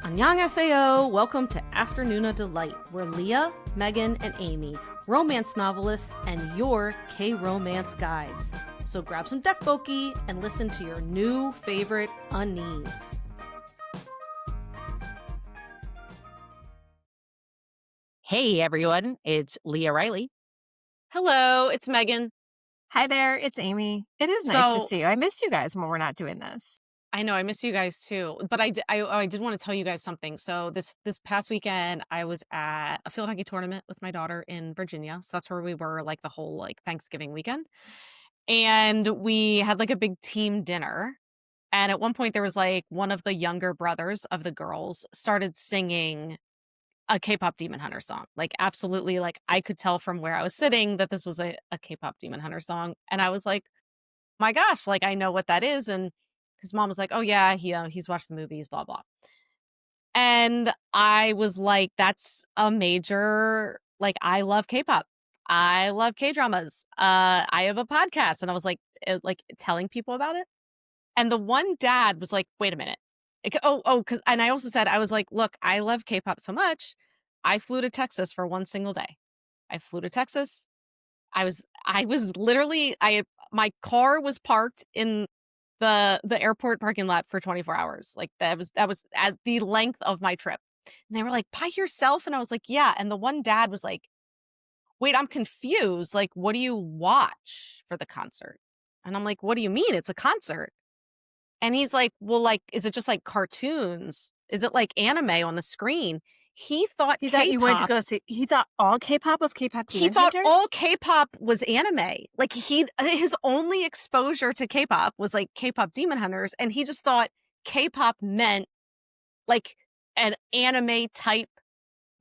Annyeonghaseyo! Welcome to Afternoona Delight, where Leah, Megan, and Amy, romance novelists, and your K-romance guides. So grab some dekboki and listen to your new favorite unnies. Hey everyone, it's Leah Riley. Hello, it's Megan. Hi there, it's Amy. It is nice to see you. I missed you guys when we're not doing this. I know, I miss you guys too. But I did want to tell you guys something. So this past weekend, I was at a field hockey tournament with my daughter in Virginia. So that's where we were like the whole like Thanksgiving weekend. And we had like a big team dinner. And at one point there was like one of the younger brothers of the girls started singing a K-pop Demon Hunter song. Like absolutely, like I could tell from where I was sitting that this was a K-pop Demon Hunter song. And I was like, my gosh, like I know what that is. And his mom was like, oh yeah, he's watched the movies, blah, blah. And I was like, that's a major, like I love K-pop. I love K-dramas. I have a podcast. And I was like telling people about it. And the one dad was like, wait a minute. And I also said, I was like, look, I love K-pop so much. I flew to Texas for one single day. I flew to Texas. I was literally, my car was parked in the airport parking lot for 24 hours. Like that was at the length of my trip. And they were like, by yourself? And I was like, yeah. And the one dad was like, wait, I'm confused. Like, what do you watch for the concert? And I'm like, what do you mean? It's a concert. And he's like, well, like, is it just like cartoons? Is it like anime on the screen? He thought you went to go see. He thought all K-pop was K-pop Demon Hunters? He thought all K-pop was anime. Like his only exposure to K-pop was like K-pop Demon Hunters, and he just thought K-pop meant like an anime type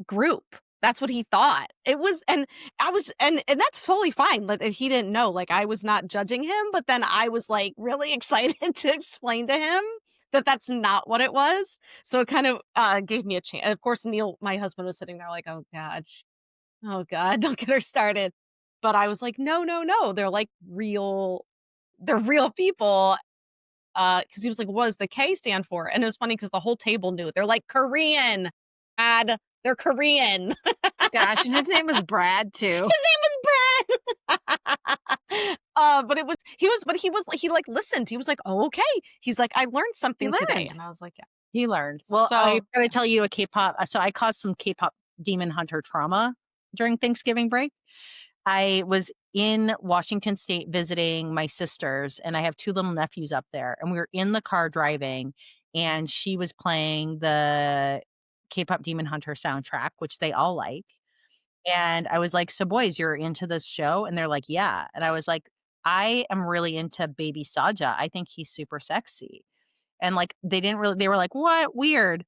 group. That's what he thought it was. And I was, and that's totally fine. Like he didn't know, like I was not judging him, but then I was like really excited to explain to him that that's not what it was. So it kind of gave me a chance. Of course, Neil, my husband, was sitting there like, oh God, don't get her started. But I was like, no. They're like they're real people. Cause he was like, what does the K stand for? And it was funny because the whole table knew. They're like Korean. They're Korean. Gosh, and his name was Brad too. His name was Brad. But he like listened. He was like, oh, okay. He's like, I learned something today. And I was like, yeah. He learned. Well, I'm going to tell you a K-pop. So I caused some K-pop Demon Hunter trauma during Thanksgiving break. I was in Washington State visiting my sisters, and I have two little nephews up there. And we were in the car driving, and she was playing the K-pop Demon Hunter soundtrack, which they all like. And I was like, so boys, you're into this show? And they're like, yeah. And I was like, I am really into Baby Saja. I think he's super sexy. And like, they were like, what? Weird.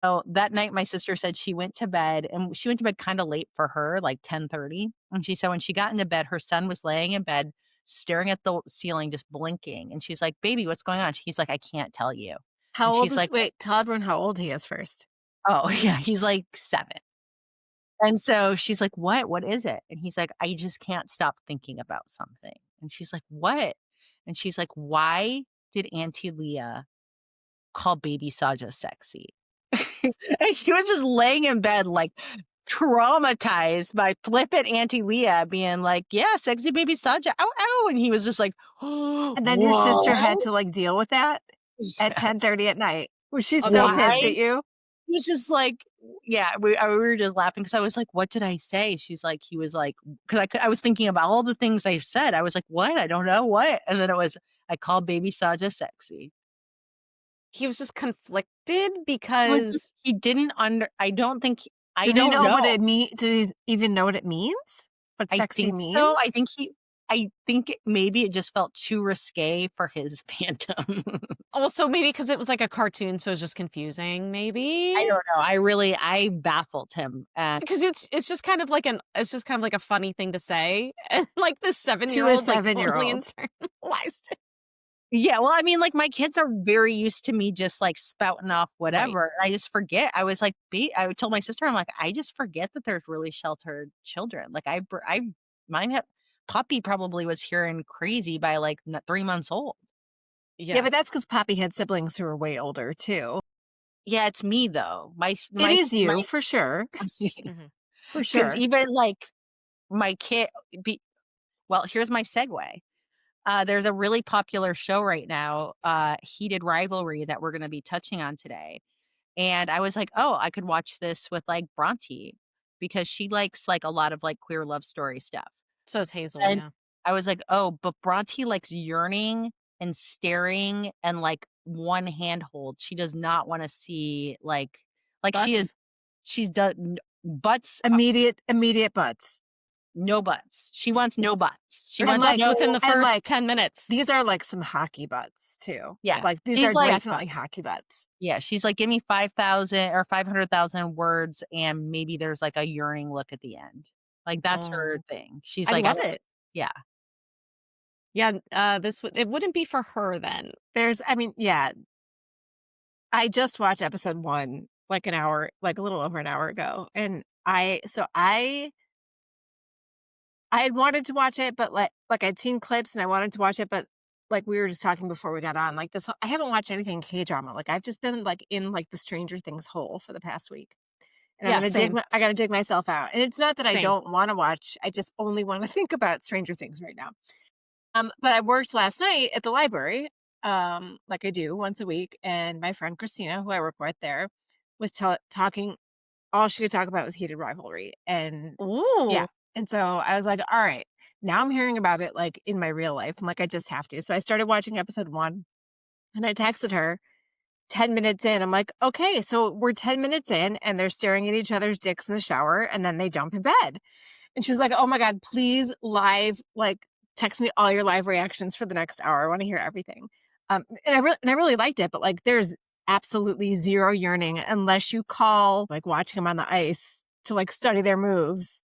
So that night, my sister said she went to bed, and she went to bed kind of late for her, like 10:30. And she said when she got into bed, her son was laying in bed, staring at the ceiling, just blinking. And she's like, baby, what's going on? He's like, I can't tell you. How old is, wait, tell everyone how old he is first. Oh yeah, he's like 7. And so she's like, what is it? And he's like, I just can't stop thinking about something. And she's like, what? And she's like, why did Auntie Leah call Baby Saja sexy? And he was just laying in bed, like traumatized by flippant Auntie Leah being like, yeah, sexy Baby Saja, ow, ow. And he was just like, oh. And then your sister had to like deal with that at 10:30 at night. Was she so pissed at you? He was just like, yeah, we were just laughing because I was like, what did I say? She's like, he was like, because I was thinking about all the things I said. I was like, what? I don't know what. And then it was, I called Baby Saja sexy. He was just conflicted because he didn't I don't think, Does he know what it means? Does he even know what it means? What sexy means? So. I think maybe it just felt too risque for his fandom. Also, maybe because it was like a cartoon, so it was just confusing. Maybe I don't know. I baffled him because it's just kind of like a funny thing to say, and like this 7-year-old totally internalized it. Yeah, well, I mean, like my kids are very used to me just like spouting off whatever. Right. I just forget. I was like, I told my sister, I'm like, I just forget that there's really sheltered children. Like Poppy probably was hearing crazy by like 3 months old. Yeah, but that's because Poppy had siblings who were way older too. Yeah, it's me though. It is My you for sure. Mhm. For because sure. even like my kid be well, here's my segue. There's a really popular show right now, Heated Rivalry, that we're gonna be touching on today. And I was like, "Oh, I could watch this with, like, Bronte," because she likes, like, a lot of, like, queer love story stuff. So is Hazel, And yeah. I was like, "Oh, but Bronte likes yearning and staring and, like, one handhold. She does not wanna see, she is Butts? she's done butts, Immediate butts. no butts. She wants no butts. She There's And, wants like butts no within the and, first like, 10 minutes. these are, like, some hockey butts too. yeah. Yeah. Like, these She's are like Fake definitely butts. hockey butts. Yeah, she's like, "Give me 5,000 or 500,000 words, and maybe there's, like, a yearning look at the end." Like, that's her Oh, thing. She's I like, "I love don't." it. Yeah. Yeah, it wouldn't be for her then. Yeah, I just watched episode 1, like, a little over an hour ago, and I had wanted to watch it, but, I'd seen clips and I wanted to watch it, but, like, we were just talking before we got on, like, I haven't watched anything K-drama, like, I've just been, like, in, like, the Stranger Things hole for the past week, and Yeah, same, I gotta dig myself out, and it's not that I same. don't wanna watch, I just only wanna think about Stranger Things right now. But I worked last night at the library, like I do once a week, and my friend Christina, who I work with there, was talking. All she could talk about was Heated Rivalry, and yeah, Ooh. and so I was like, all right, now I'm hearing about it like in my real life. I'm like, I just have to. So I started watching episode 1, and I texted her 10 minutes in. I'm like, okay, so we're 10 minutes in, and they're staring at each other's dicks in the shower, and then they jump in bed. And she's like, "Oh my god, please text me all your live reactions for the next hour. I wanna hear everything." And I really liked it, but, like, there's absolutely 0 yearning unless you call, like, watching them on the ice to, like, study their moves.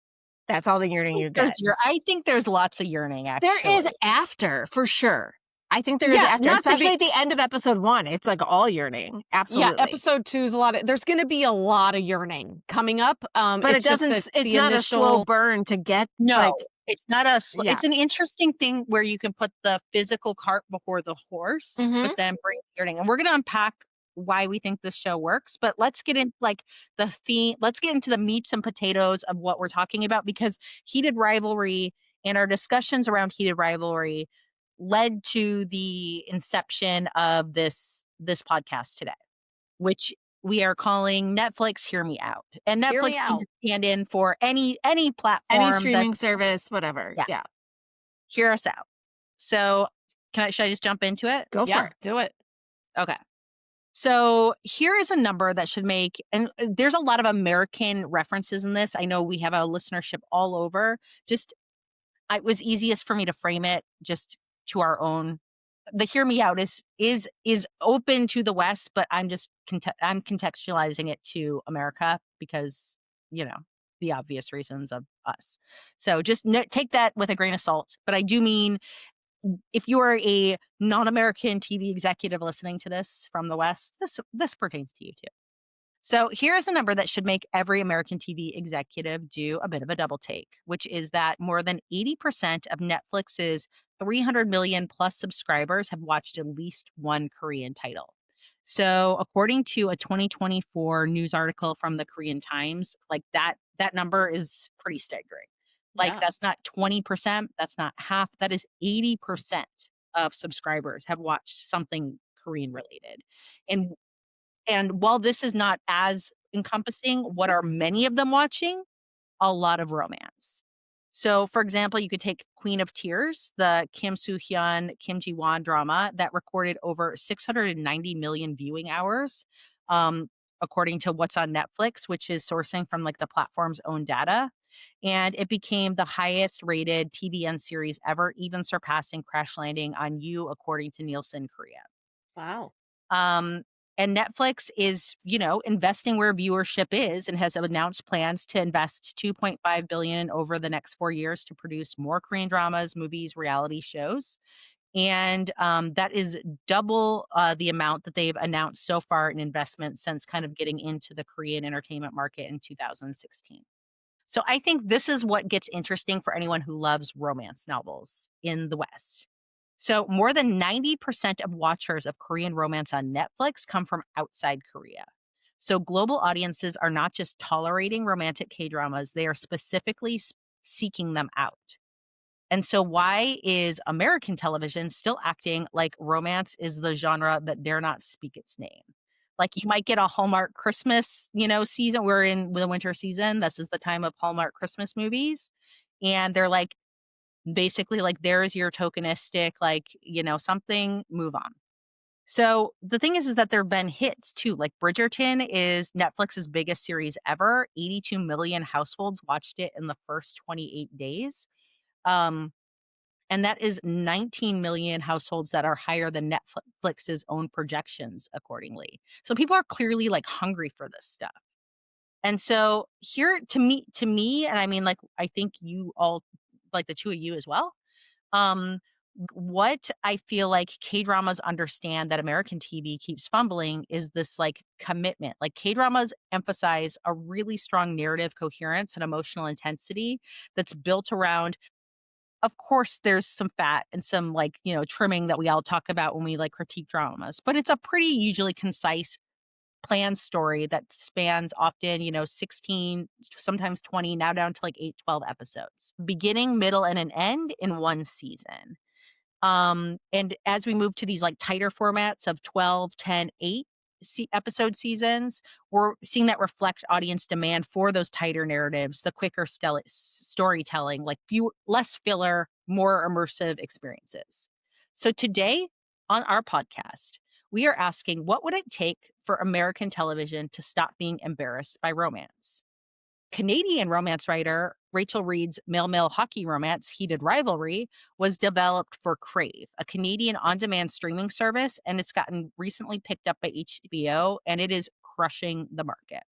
That's all the yearning you get. I think there's lots of yearning, There is actually. after, for sure. I think there is Yeah, after, not the especially be at the end of episode 1. It's, like, all yearning. yeah, Absolutely. episode 2 is there's gonna be a lot of yearning coming up. But It's just that it's the not a slow initial burn to get, No, like it's not a yeah. it's an interesting thing where you can put the physical cart before the horse, but Mhm. then bring yearning, and we're gonna unpack why we think this show works, but let's get into, like, let's get into the meats and potatoes of what we're talking about, because Heated Rivalry and our discussions around Heated Rivalry led to the inception of this podcast today, which we are calling Netflix Hear Me Out. And hear Netflix me can out. just stand in for any Any platform streaming that's, service, whatever. yeah, Yeah. hear us out. So, should I just jump into it? Go for Yeah, it. do it. Okay. So, here is a number that should make, and there's a lot of American references in this. I know we have a listenership all over. Just, it was easiest for me to frame it just to our own. The hear me out is open to the West, but I'm contextualizing it to America because, you know, the obvious reasons of us. So just take that with a grain of salt. But I do mean, if you are a non-American TV executive listening to this from the West, this pertains to you too. So here is a number that should make every American TV executive do a bit of a double take, which is that more than 80% of Netflix's 300 million plus subscribers have watched at least one Korean title. So according to a 2024 news article from the Korean Times, like that number is pretty staggering. Like, Yeah. that's not 20%, that's not half, that is 80% of subscribers have watched something Korean related. And while this is not as encompassing, what are many of them watching? A lot of romance. So, for example, you could take Queen of Tears, the Kim Soo Hyun, Kim Ji Won drama that recorded over 690 million viewing hours, um, according to what's on Netflix, which is sourcing from, like, the platform's own data. And it became the highest rated TVN series ever, even surpassing Crash Landing on You, according to Nielsen Korea. Wow. Um, and Netflix is, investing where viewership is, and has announced plans to invest 2.5 billion over the next 4 years to produce more Korean dramas, movies, reality shows. And that is double the amount that they've announced so far in investment since kind of getting into the Korean entertainment market in 2016. So I think this is what gets interesting for anyone who loves romance novels in the West. So more than 90% of watchers of Korean romance on Netflix come from outside Korea. So global audiences are not just tolerating romantic K dramas, they are specifically seeking them out. And so, why is American television still acting like romance is the genre that dare not speak its name? Like, you might get a Hallmark Christmas, season. We're in the winter season. This is the time of Hallmark Christmas movies. And they're like, basically, like, there's your tokenistic, like, something, move on. So the thing is that there have been hits too. Like Bridgerton is Netflix's biggest series ever. 82 million households watched it in the first 28 days. Um, and that is 19 million households that are higher than Netflix's own projections, accordingly. So people are clearly like hungry for this stuff. And so here to me, and I mean, like, I think you all, like the two of you as well, um, what I feel like K-dramas understand that American TV keeps fumbling is this like commitment. Like K-dramas emphasize a really strong narrative coherence and emotional intensity that's built around, of course, there's some fat and some like, trimming that we all talk about when we like critique dramas, but it's a pretty usually concise planned story that spans often, 16, sometimes 20, now down to like 8, 12 episodes, beginning, middle, and an end in one season. And as we move to these like tighter formats of 12, 10, 8 episode seasons, we're seeing that reflect audience demand for those tighter narratives, the quicker storytelling, like less filler, more immersive experiences. So today on our podcast, we are asking, what would it take for American television to stop being embarrassed by romance? Canadian romance writer Rachel Reed's male hockey romance, Heated Rivalry, was developed for Crave, a Canadian on demand streaming service, and it's gotten recently picked up by HBO, and it is crushing the market.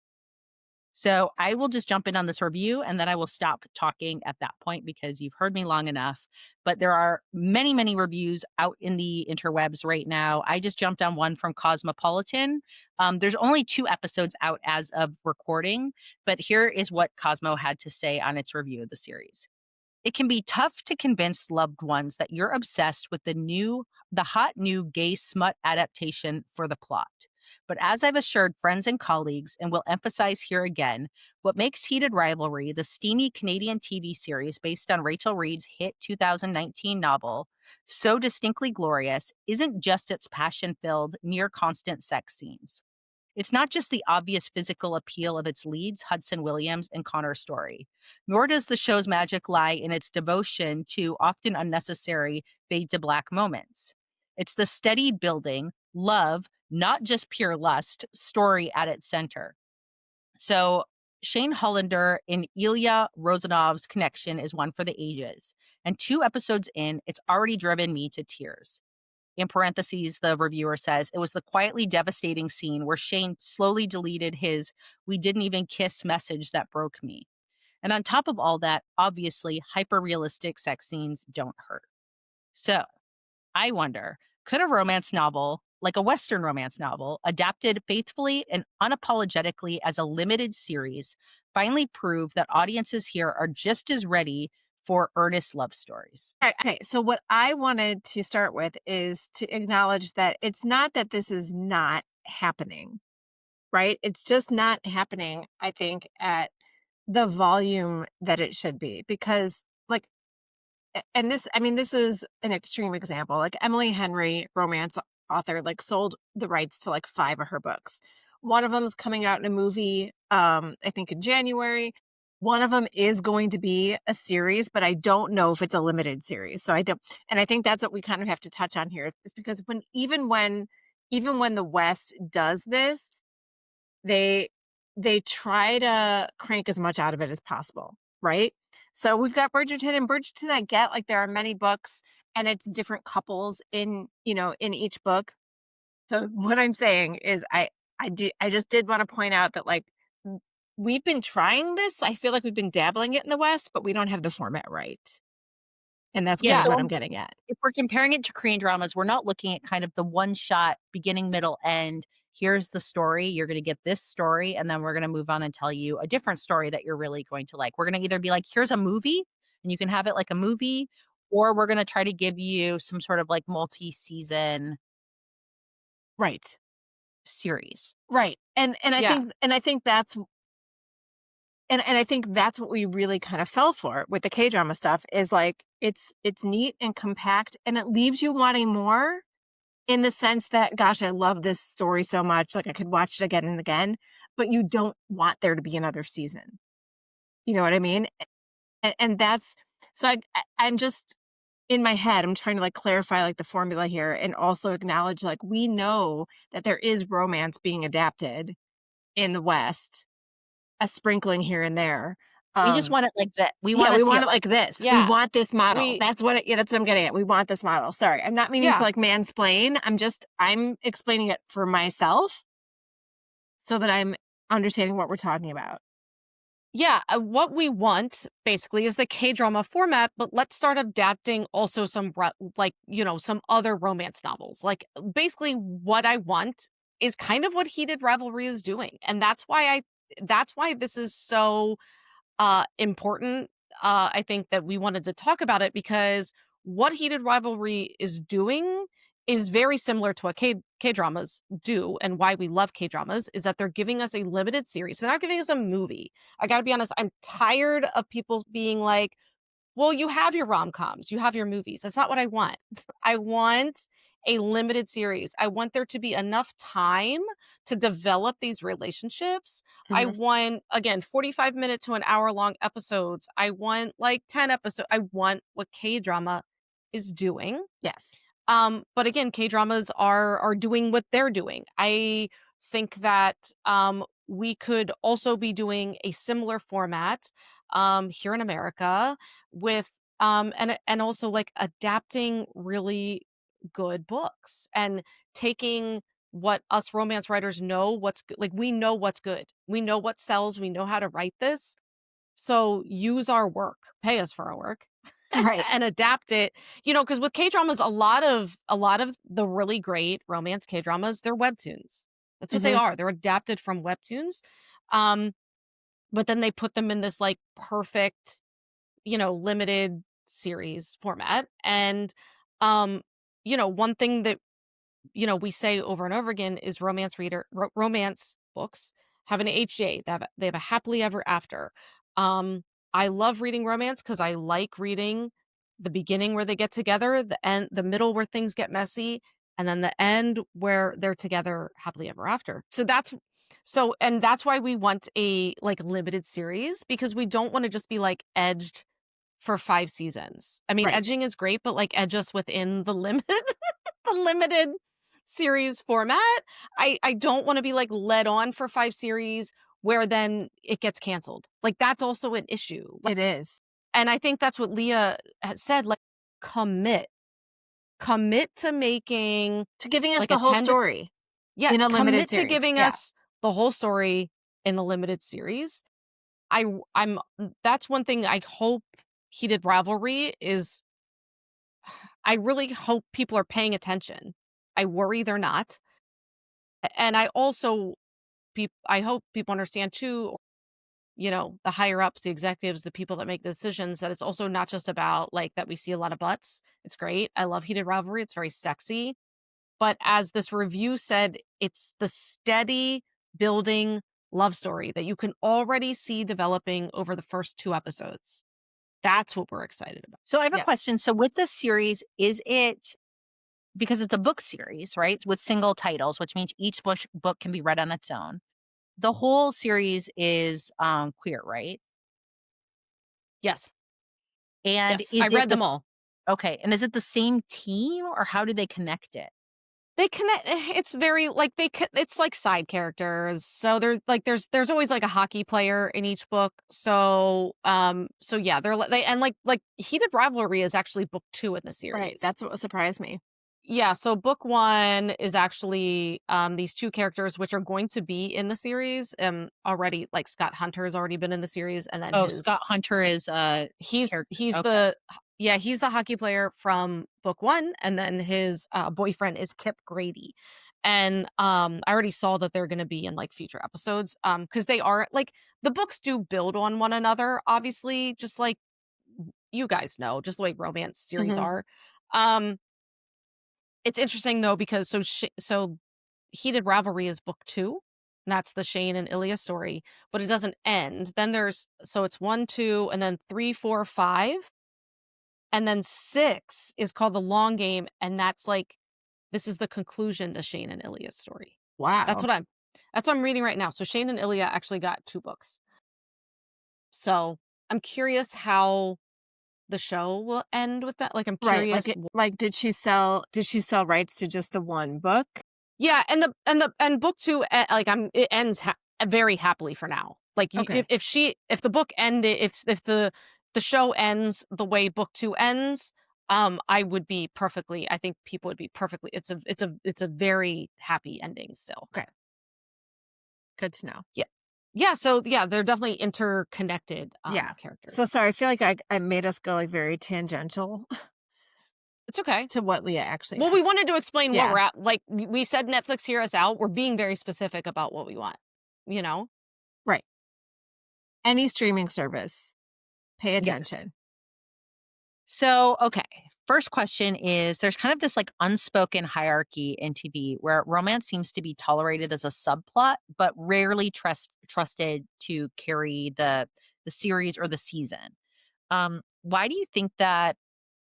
So I will just jump in on this review and then I will stop talking at that point because you've heard me long enough. But there are many, many reviews out in the interwebs right now. I just jumped on one from Cosmopolitan. There's only 2 episodes out as of recording, but here is what Cosmo had to say on its review of the series. It can be tough to convince loved ones that you're obsessed with the hot new gay smut adaptation for the plot. But as I've assured friends and colleagues, and will emphasize here again, what makes Heated Rivalry, the steamy Canadian TV series based on Rachel Reed's hit 2019 novel, so distinctly glorious, isn't just its passion-filled, near constant sex scenes. It's not just the obvious physical appeal of its leads, Hudson Williams and Connor Story, nor does the show's magic lie in its devotion to often unnecessary fade to black moments. It's the steady building, love, not just pure lust, story at its center. So Shane Hollander and Ilya Rosanov's connection is one for the ages. And 2 episodes in, it's already driven me to tears. In parentheses, the reviewer says, it was the quietly devastating scene where Shane slowly deleted his "we didn't even kiss" message that broke me. And on top of all that, obviously, hyper-realistic sex scenes don't hurt. So I wonder, could a romance novel, like a Western romance novel, adapted faithfully and unapologetically as a limited series, finally prove that audiences here are just as ready for earnest love stories? Okay, so what I wanted to start with is to acknowledge that it's not that this is not happening, right? It's just not happening, I think, at the volume that it should be because, like, and this, I mean, this is an extreme example. Like Emily Henry, romance author, like sold the rights to like 5 of her books. One of them is coming out in a movie, I think in January. One of them is going to be a series, but I don't know if it's a limited series. So I don't, and I think that's what we kind of have to touch on here, is because even when the West does this, they they try to crank as much out of it as possible, right? So we've got Bridgerton, and Bridgerton, I get like there are many books and it's different couples in each book. So what I'm saying is I just did want to point out that like we've been trying this. I feel like we've been dabbling it in the West, but we don't have the format right. And that's Yeah. kind of So what I'm getting at. if we're comparing it to Korean dramas, we're not looking at kind of the one shot beginning, middle, end. Here's the story. You're going to get this story, and then we're going to move on and tell you a different story that you're really going to like. We're going to either be like, here's a movie, and you can have it like a movie, or we're going to try to give you some sort of like multi season. Right. series. Right. And Yeah. I think that's and I think that's what we really kind of fell for with the K-drama stuff is like it's neat and compact and it leaves you wanting more in the sense that gosh, I love this story so much, like I could watch it again and again, but you don't want there to be another season. You know what I mean? And that's so I'm just in my head, I'm trying to like clarify like the formula here and also acknowledge like we know that there is romance being adapted in the West, a sprinkling here and there. We just Um want it like that. We yeah, wanna we see want it it like like this. We Yeah. want this model. We That's what yeah, that's what I'm getting at. We want this model. Sorry. I'm not meaning to yeah. like mansplain. I'm explaining it for myself so that I'm understanding what we're talking about. Yeah, what we want basically is the K-drama format, but let's start adapting also some like, some other romance novels. Like basically what I want is kind of what Heated Revelry is doing. And that's why this is so important. I think that we wanted to talk about it because what Heated Rivalry is doing is very similar to what K-dramas do, and why we love K-dramas is that they're giving us a limited series. They're not giving us a movie. I got to be honest, I'm tired of people being like, well, you have your rom-coms, you have your movies. That's not what I want. I want a limited series. I want there to be enough time to develop these relationships. I Mhm. want, again, 45-minute to an hour long episodes. I want like 10 episodes. I want what K-drama is doing. Yes. But again, K-dramas are doing what they're doing. I think that we could also be doing a similar format here in America with and also like adapting really good books and taking what us romance writers know like we know what's good. We know what sells, we know how to write this. So use our work, pay us for our work Right. and adapt it, because with K-dramas, a lot of the really great romance K-dramas, they're webtoons. That's what they Mhm. are. They're adapted from webtoons. Um, but then they put them in this like perfect, limited series format. And one thing that we say over and over again is romance books have an HJ. They have a happily ever after. Um, I love reading romance because I like reading the beginning where they get together, the end, the middle where things get messy, and then the end where they're together happily ever after. And that's why we want a like limited series because we don't want to just be like edged for 5 seasons. I mean, Right. edging is great, but like edge us within the limit the limited series format. I don't want to be like led on for 5 series where then it gets canceled. Like that's also an issue. Like, It is. and I think that's what Leah had said, like commit. Commit to making To giving us like a the whole 10 to story yeah, in a limited commit to series. giving Yeah. us the whole story in the limited series. I'm that's one thing I hope Heated Rivalry is I really hope people are paying attention. I worry they're not. And I also I hope people understand too, the higher ups, the executives, the people that make the decisions, that it's also not just about like that we see a lot of butts. It's great. I love Heated Rivalry. It's very sexy. But as this review said, it's the steady building love story that you can already see developing over the first 2 episodes. That's what we're excited about. So I have a Yes. question. So with this series, is it because it's a book series, right? With single titles, which means each book can be read on its own. The whole series is queer, right? Yes. And Yes. I is it read them the all. okay? And is it the same team, or how do they connect it? They connect it's very like it's like side characters. So there's always like a hockey player in each book. So yeah, they and like Heated Rivalry is actually book 2 in the Right. series. That's what surprised me. Yeah, so book 1 is actually these 2 characters which are going to be in the series. Already like Scott Hunter has already been in the series and then Oh, his Scott Hunter is a He's character. he's Okay. the yeah, he's the hockey player from book 1, and then his, boyfriend is Kip Grady. And, I already saw that they're gonna be in, like, future episodes, because they are like, the books do build on one another, obviously, just like you guys know, just the way romance series Mhm. are. Um, it's interesting, though, because so Heated Ravelry is book 2. And that's the Shane and Ilya story, but it doesn't end. Then there's so it's 1, 2, and then 3, 4, 5, and then 6 is called The Long Game, and that's like this is the conclusion to Shane and Ilya's story. That's Wow. what I'm that's what I'm reading right now. So Shane and Ilya actually got 2 books. So, I'm curious how the show will end with that. Like, I'm Right. curious Like did she sell rights to just the one book? yeah, and book 2, like, it ends very happily for now. Like, you Okay. if the book ended if the show ends the way book 2 ends, I would be perfectly I think people would be perfectly it's a very happy ending still. Okay. Good to know. Yeah. Yeah, so, yeah, they're definitely interconnected, Yeah. So characters. sorry, I feel like I made us go like very tangential It's okay. to what Leah actually Well, we asked. wanted to explain what Yeah. we're at like, we said Netflix hear us out, we're being very specific about what we want, you know? Right. Any streaming service, pay Yes. attention. So, okay. First question is there's kind of this like unspoken hierarchy in TV where romance seems to be tolerated as a subplot, but rarely trusted to carry the series or the season. Why do you think that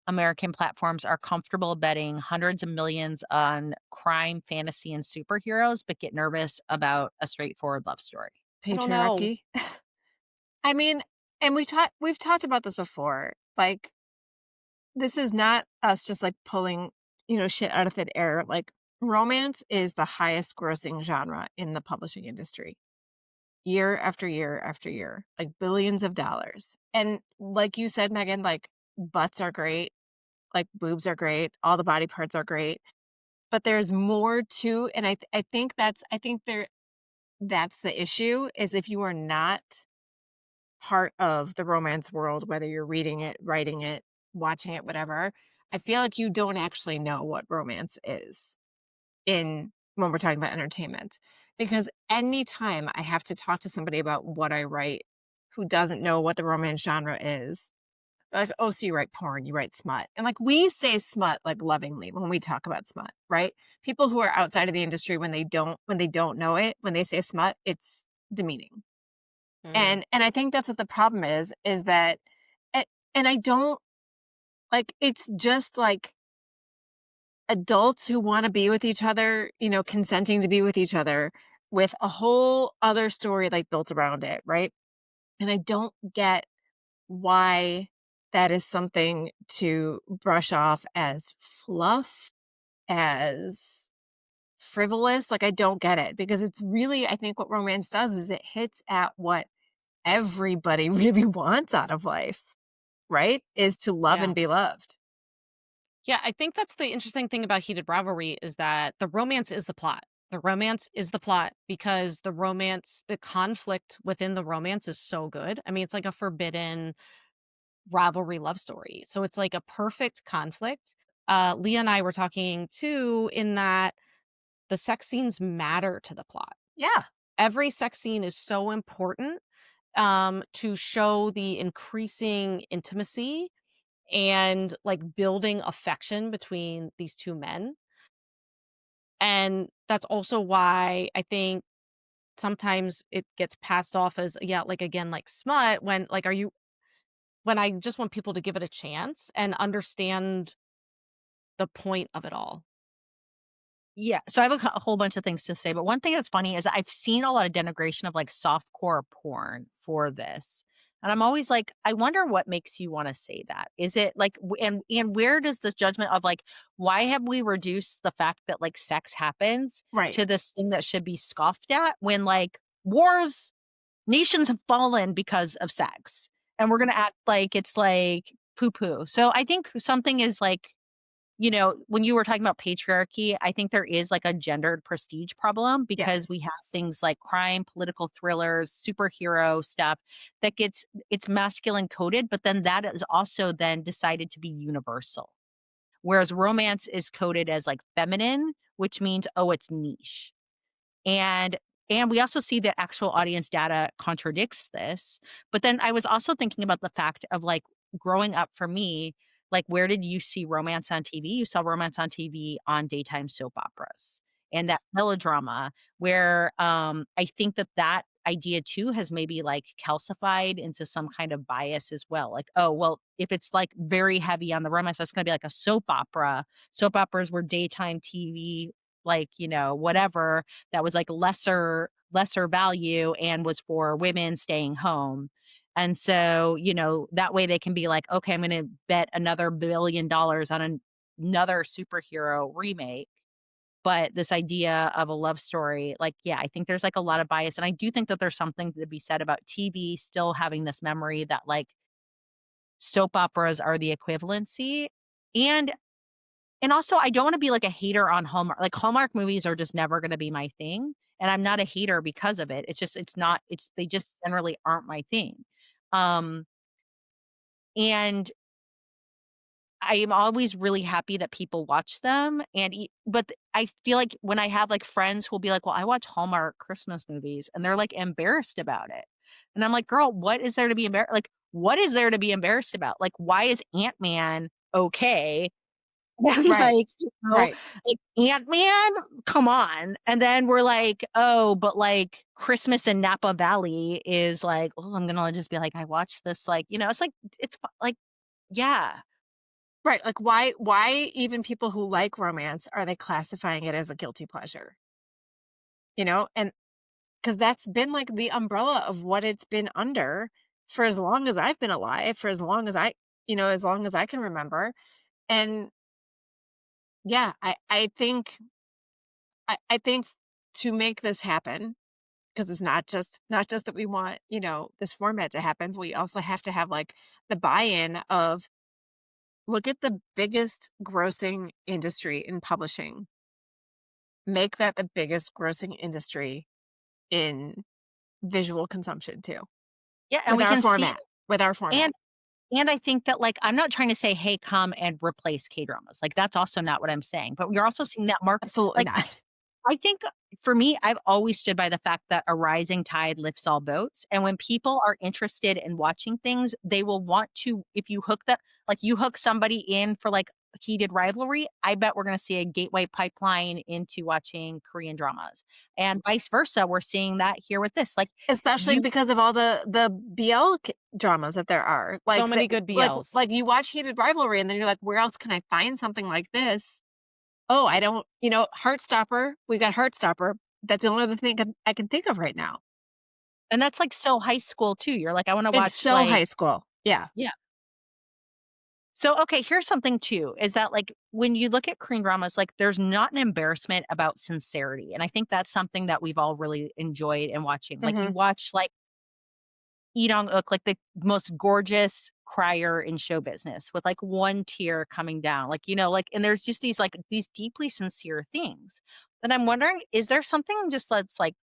American platforms are comfortable betting hundreds of millions on crime, fantasy, and superheroes, but get nervous about a straightforward love story? I don't know. Patriarchy. I mean, and we've talked about this before. Like, this is not us just like pulling, shit out of thin air. Like, romance is the highest grossing genre in the publishing industry. Year after year after year, like billions of dollars. And like you said, Megan, like butts are great, like boobs are great, all the body parts are great, but there's more to, and I think that's the issue is if you are not part of the romance world, whether you're reading it, writing it, watching it, whatever, I feel like you don't actually know what romance is in when we're talking about entertainment. Because anytime I have to talk to somebody about what I write who doesn't know what the romance genre is, they're like, oh, so you write porn, you write smut. And like we say smut like lovingly when we talk about smut, right? People who are outside of the industry when they don't know it, when they say smut, it's demeaning. Mm. And I think that's what the problem is that a- and I don't like it's just like adults who want to be with each other, consenting to be with each other with a whole other story like built around it, right? And I don't get why that is something to brush off as fluff, as frivolous. Like, I don't get it because it's really, I think what romance does is it hits at what everybody really wants out of life, right? Is to love Yeah. and be loved. Yeah, I think that's the interesting thing about Heated Rivalry is that the romance is the plot. The romance is the plot because the conflict within the romance is so good. I mean, it's like a forbidden rivalry love story. So it's like a perfect conflict. Leah and I were talking too in that the sex scenes matter to the plot. Yeah. Every sex scene is so important to show the increasing intimacy and like building affection between these two men. And that's also why I think sometimes it gets passed off as, yeah, like again, like smut when like, when I just want people to give it a chance and understand the point of it all. Yeah, so I have a whole bunch of things to say, but one thing that's funny is I've seen a lot of denigration of like softcore porn for this. And I'm always like, I wonder what makes you want to say that. Is it like and where does this judgment of like why have we reduced the fact that like sex happens Right. to this thing that should be scoffed at when like wars nations have fallen because of sex and we're going to act like it's like poo poo. So I think something is like when you were talking about patriarchy, I think there is like a gendered prestige problem because Yes. we have things like crime, political thrillers, superhero stuff that it's masculine coded, but then that is also then decided to be universal. Whereas romance is coded as like feminine, which means oh, it's niche. And we also see that actual audience data contradicts this. But then I was also thinking about the fact of like growing up for me, like where did you see romance on TV? You saw romance on TV on daytime soap operas. and that melodrama where, I think that that idea too has maybe, like, calcified into some kind of bias as well. Like, oh, well, if it's, like, very heavy on the romance, that's gonna be like a soap opera. Soap operas were daytime TV, like, whatever, that was, like, lesser value and was for women staying home. And so, that way they can be like, "Okay, I'm gonna bet another $1 billion on another superhero remake." But this idea of a love story, like, yeah, I think there's, like, a lot of bias, and I do think that there's something to be said about TV still having this memory that, like, soap operas are the equivalency, and also I don't wanna be, like, a hater on Hallmark. Like, Hallmark movies are just never gonna be my thing, and I'm not a hater because of it. It's just it's not it's they just generally aren't my thing. Um, and I am always really happy that people watch them, and but I feel like when I have, like, friends who'll be like, "Well, I watch Hallmark Christmas movies," and they're, like, embarrassed about it. And I'm like, "Girl, what is there to be what is there to be embarrassed about? Like, why is Ant-Man okay?" And, Right. like, Right. like, Ant-Man? Come on. And then we're like, "Oh, but, like, Christmas in Napa Valley is like, oh, I'm gonna just be like, I watched this," like, it's like, like, yeah. Right. Like why even people who like romance are they classifying it as a guilty pleasure? And because that's been like the umbrella of what it's been under for as long as I've been alive, for as long as as long as I can remember. And yeah, I think to make this happen, because it's not just that we want, this format to happen, but we also have to have like the buy-in of look at the biggest grossing industry in publishing. Make that the biggest grossing industry in visual consumption too, Yeah, and with we our can see. format, with our format. And I think that, like, I'm not trying to say, "Hey, come and replace K-dramas." Like, that's also not what I'm saying, but we're also seeing that market. Absolutely Like, not. I think for me, I've always stood by the fact that a rising tide lifts all boats. And when people are interested in watching things, they will want to, if you hook that, like you hook somebody in for like heated rivalry, I bet we're going to see a gateway pipeline into watching Korean dramas. And vice versa. We're seeing that here with this. Like, Especially you, because of all the BL dramas that there are. So Like many the good like BLs. like you watch Heated Rivalry and then you're like, "Where else can I find something like this?" Oh, I don't Heartstopper, we got Heartstopper. That's the only other thing I can think of right now. and that's like so high school too. You're like, I want to It's watch so like, high school. Yeah. yeah. So, okay, here's something too, is that like when you look at Korean dramas, like there's not an embarrassment about sincerity. And I think that's something that we've all really enjoyed in watching. Like you Mhm. watch like Lee Dong-wook, like the most gorgeous crier in show business with like one tear coming down. Like, like, and there's just these deeply sincere things. And I'm wondering, is there something just that's like,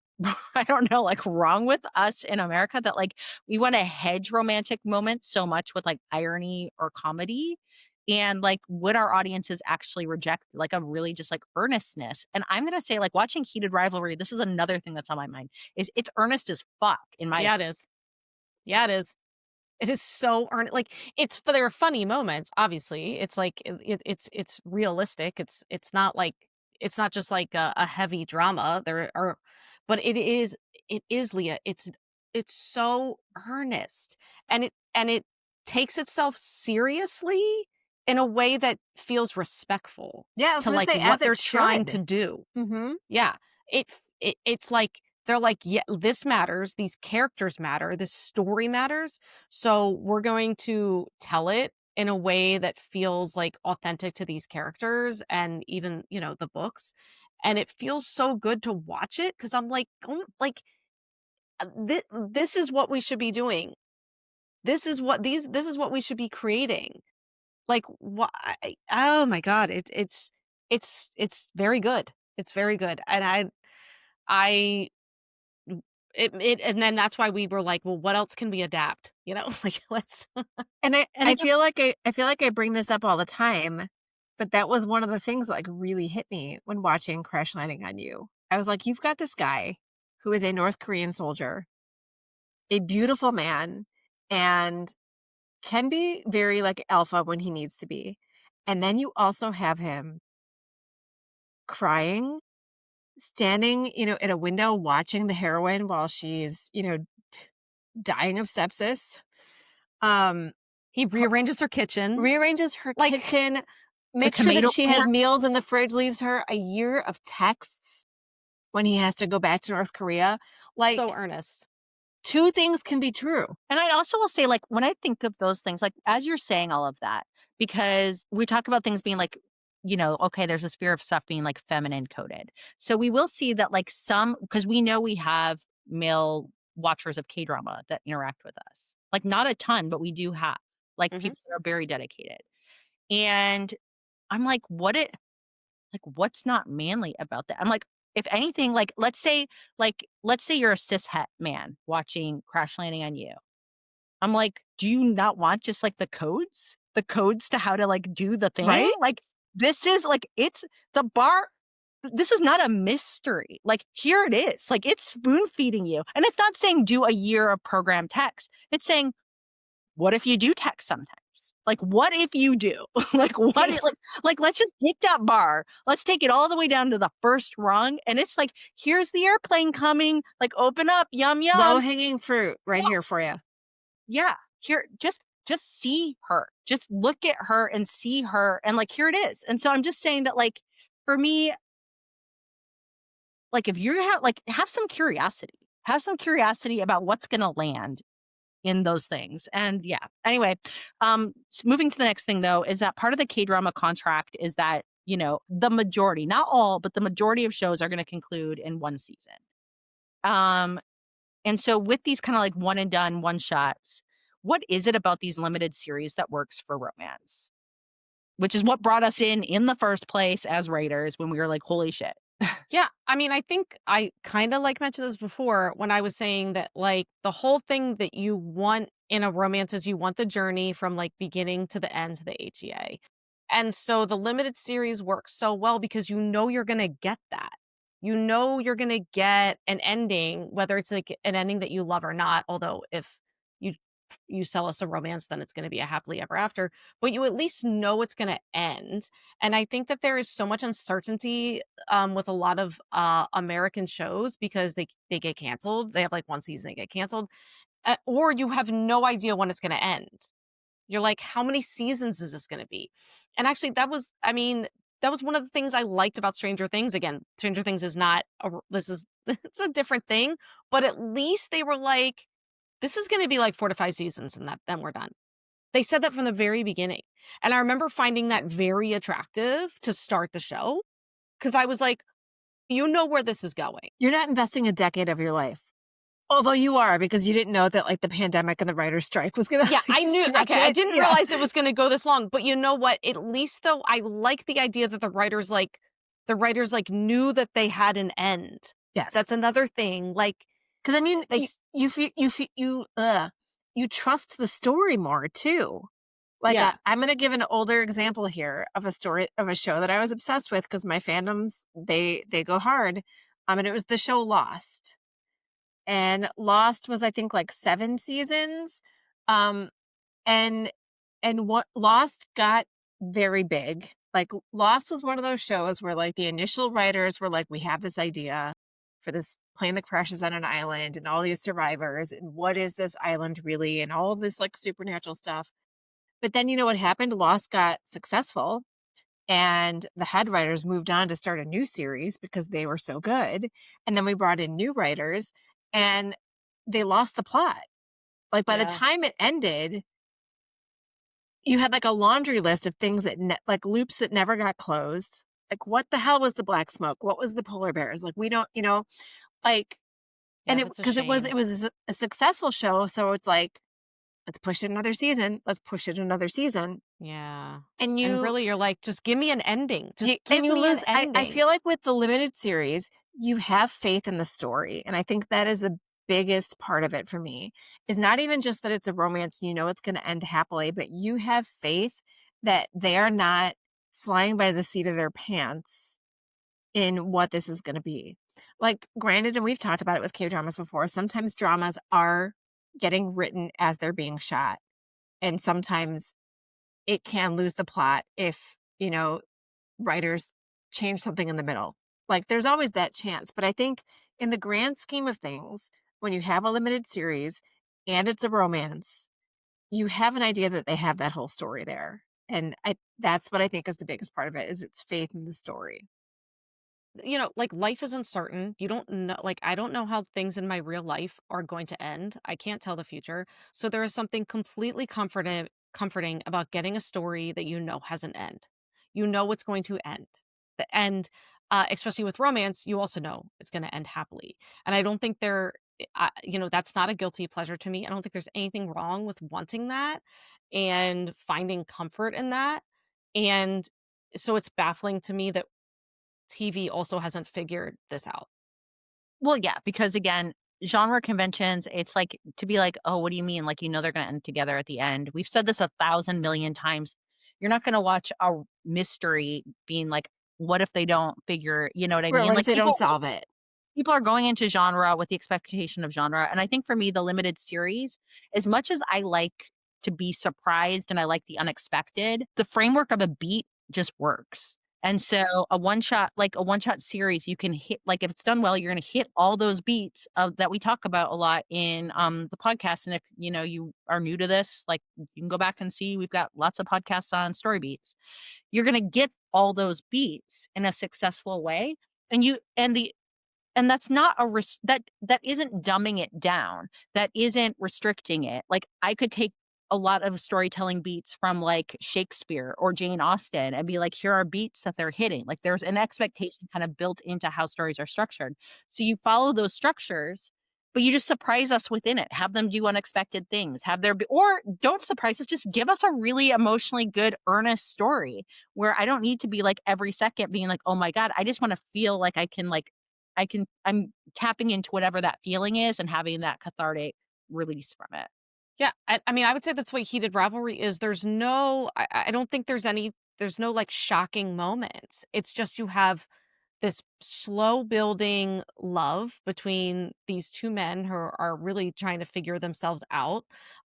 I don't know, like wrong with us in America that like we want to hedge romantic moments so much with like irony or comedy? And like, would our audiences actually reject like a really just like earnestness? And I'm gonna say, like, watching Heated Rivalry, this is another thing that's on my mind, is it's earnest as fuck, in my Yeah, it is. Yeah, it is. It is so like, it's for there are funny moments, obviously. It's like, it's realistic. It's not just like a heavy drama. There are but it is, Leah, it's so earnest, and it takes itself seriously in a way that feels respectful Yeah, I was to, gonna like, say as what they're it trying to should. do. Mhm. Yeah. It's like they're like, "Yeah, this matters, these characters matter, this story matters, so we're going to tell it in a way that feels, like, authentic to these characters and even, the books." And it feels so good to watch it because 'cause I'm like, "Oh," like, this is what we should be doing. This is what we should be creating." Like, why? Oh my god, it's very good. It's very good, and I and then that's why we were like, "Well, what else can we adapt?" Like, let's And I and I I guess feel like I feel like I bring this up all the time, but that was one of the things that, like, really hit me when watching Crash Landing on You. I was like, "You've got this guy who is a North Korean soldier, a beautiful man, and can be very, like, alpha when he needs to be. And then you also have him crying standing, in a window watching the heroine while she's, dying of sepsis. Um, He cl rearranges her kitchen. Rearranges her Like, kitchen, The makes sure that tomato she has plant. meals in the fridge, leaves her a year of texts when he has to go back to North Korea. so Like, earnest. 2 things can be true. And I also will say, like, when I think of those things, like, as you're saying all of that, because we talk about things being like, okay, there's this fear of stuff being like feminine coded. So we will see that, like, because we know we have male watchers of K drama that interact with us. Like, not a ton, but we do have, like, Mhm. people that are very dedicated. And I'm like, what's not manly about that? I'm like, if anything, let's say you're a cis het man watching Crash Landing on You. I'm like, do you not want just like the codes? The codes to how to like do the thing? Right? Like, this is like, it's the bar. This is not a mystery. Like, here it is. Like, it's spoon feeding you. And it's not saying do a year of program text. It's saying, what if you do text sometimes? Like, what if you do? Like, let's just take that bar. Let's take it all the way down to the first rung. And it's like, here's the airplane coming. Like, open up, yum, yum. Low-hanging fruit right here for you. Yeah, here, just see her. Just look at her and see her, and like, here it is. And so I'm just saying that, like, for me, like, if you're have some curiosity. Have some curiosity about what's gonna land in those things. And yeah. Anyway, moving to the next thing though, is that part of the K-drama contract is that, the majority, not all, but the majority of shows are gonna conclude in one season. Um, And so with these kind of like one and done, one shots, what is it about these limited series that works for romance? Which is what brought us in the first place as writers when we were like, holy shit. Yeah, I mean, I think I kinda, like, mentioned this before when I was saying that, like, the whole thing that you want in a romance is you want the journey from, like, beginning to the end to the HEA. And so the limited series works so well because you know you're gonna get that. You know you're gonna get an ending, whether it's, like, an ending that you love or not, although if you you sell us a romance, then it's gonna be a happily ever after, but you at least know it's gonna end. And I think that there is so much uncertainty with a lot of American shows because they get canceled. They have like one season, they get canceled, or you have no idea when it's going to end. You're like, how many seasons is this going to be? And actually, I mean, that was one of the things I liked about Stranger Things. Again, Stranger Things is not this is it's a different thing, but at least they were like, this is going to be like 4 to 5 seasons, and then we're done. They said that from the very beginning. And I remember finding that very attractive to start the show because I was like, you know where this is going. You're not investing a decade of your life. Although you are, because you didn't know that, like, the pandemic and the writer's strike was gonna, Yeah, like, I knew. stretch Okay, I it. didn't Yeah. realize it was going to go this long. But you know what? At least though, I like the idea that the writers knew that they had an end. That's Yes. another thing. Like Because I mean, they, you trust the story more too. Like, yeah, I'm gonna give an older example here of a story of a show that I was obsessed with because my fandoms, they go hard. And it was the show Lost. And Lost was, I think, like 7 seasons. Um, and what Lost got very big. Like, Lost was one of those shows where, like, the initial writers were like, we have this idea for this plane that crashes on an island and all these survivors, and what is this island really, and all of this, like, supernatural stuff. But then you know what happened? Lost got successful, and the head writers moved on to start a new series because they were so good. And then we brought in new writers, and they lost the plot. Like, by the yeah, time it ended, you had like a laundry list of things that like loops that never got closed. Like, what the hell was the black smoke? What was the polar bears? Like, we don't, like, yeah. and That's a because shame. it was a successful show, so it's like, let's push it another season. Let's push it another season. Yeah, And and really, you're like, just give me an ending. Just give you me an lose. I ending. feel like with the limited series, you have faith in the story, and I think that is the biggest part of it for me. Is not even just that it's a romance and you know it's going to end happily, but you have faith that they are not flying by the seat of their pants in what this is going to be. Like, granted, and we've talked about it with K dramas before, sometimes dramas are getting written as they're being shot. And sometimes it can lose the plot if, writers change something in the middle. Like, there's always that chance, but I think in the grand scheme of things, when you have a limited series and it's a romance, you have an idea that they have that whole story there, and I that's what I think is the biggest part of it, is its faith in the story. Like, life is uncertain. You don't know, like, I don't know how things in my real life are going to end. I can't tell the future. So there is something completely comforting about getting a story that you know has an end. You know it's going to end. The end, especially with romance, you also know it's going to end happily. And I don't think that's not a guilty pleasure to me. I don't think there's anything wrong with wanting that and finding comfort in that. And so it's baffling to me that TV also hasn't figured this out. Well, yeah, because again, genre conventions, it's like to be like, "Oh, what do you mean? Like, they're gonna end together at the end." We've said this 1,000,000,000 times. You're not gonna watch a mystery being like, "What if they don't figure," you know what I Or mean? what if Like, they don't solve it? people are going into genre with the expectation of genre, and I think for me, the limited series, as much as I like to be surprised and I like the unexpected, the framework of a beat just works. And so a one shot series, you can hit, like, if it's done well, you're gonna hit all those beats of that we talk about a lot in the podcast. And if you are new to this, like, you can go back and see we've got lots of podcasts on story beats. You're gonna get all those beats in a successful way. And that's not that isn't dumbing it down. That isn't restricting it. Like, I could take a lot of storytelling beats from, like, Shakespeare or Jane Austen and be like, "Here are beats that they're hitting." Like, there's an expectation kind of built into how stories are structured. So you follow those structures, but you just surprise us within it. Have them do unexpected things. Have there be or don't surprise us, just give us a really emotionally good, earnest story where I don't need to be, like, every second being like, "Oh my god," I just wanna feel like I'm tapping into whatever that feeling is and having that cathartic release from it. Yeah, I mean, I would say that's what heated rivalry is. I don't think there's no like shocking moments. It's just you have this slow building love between these two men who are really trying to figure themselves out.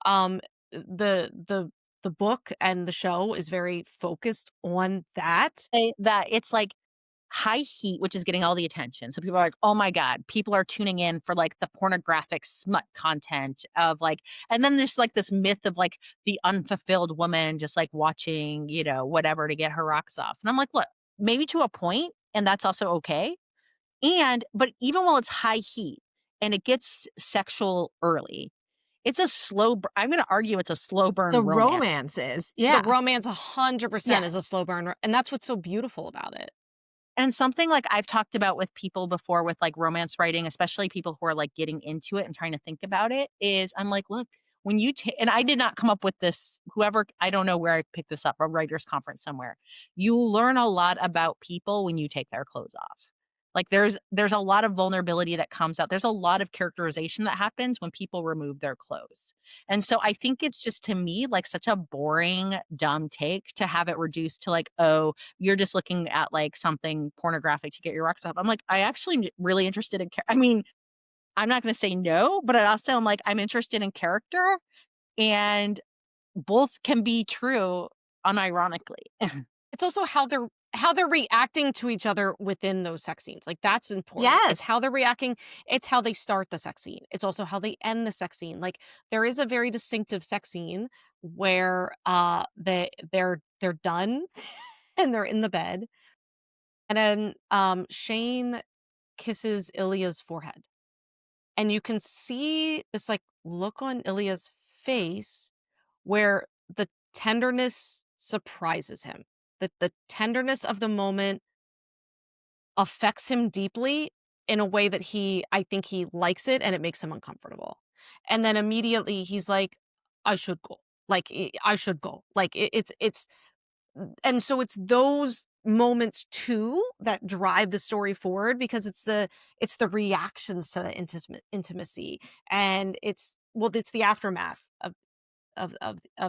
The book and the show is very focused on that. Say that it's like high heat, which is getting all the attention. So people are like, "Oh my god," people are tuning in for, like, the pornographic smut content of, like, and then there's, like, this myth of, like, the unfulfilled woman just, like, watching, whatever to get her rocks off. And I'm like, "Look, maybe to a point, and that's also okay." But even while it's high heat and it gets sexual early, I'm gonna argue it's a slow burn The romance. romance is, The yeah, romance 100% is a yes. slow burn, and that's what's so beautiful about it. And something, like, I've talked about with people before with, like, romance writing, especially people who are, like, getting into it and trying to think about it, is I'm like, "Look, when you take," and I did not come up with this, whoever, I don't know where I picked this up, a writers' conference somewhere. You learn a lot about people when you take their clothes off. Like, there's a lot of vulnerability that comes out. There's a lot of characterization that happens when people remove their clothes. And so I think it's just, to me, like, such a boring, dumb take to have it reduced to, like, "Oh, you're just looking at, like, something pornographic to get your rocks off." I'm like, I actually really interested in I mean, I'm not gonna say no, but I also am like, I'm interested in character, and both can be true unironically. It's also how they're reacting to each other within those sex scenes, like, that's important. It's Yes. how they're reacting, it's how they start the sex scene, it's also how they end the sex scene. Like, there is a very distinctive sex scene where, they're done and they're in the bed, and then, Shane kisses Ilya's forehead, and you can see this, like, look on Ilya's face where the tenderness surprises him. The tenderness of the moment affects him deeply in a way that I think he likes it and it makes him uncomfortable. And then immediately he's like, I should go. Like, I should go. Like, it's and so it's those moments too that drive the story forward because it's the reactions to the intimacy, and it's the aftermath of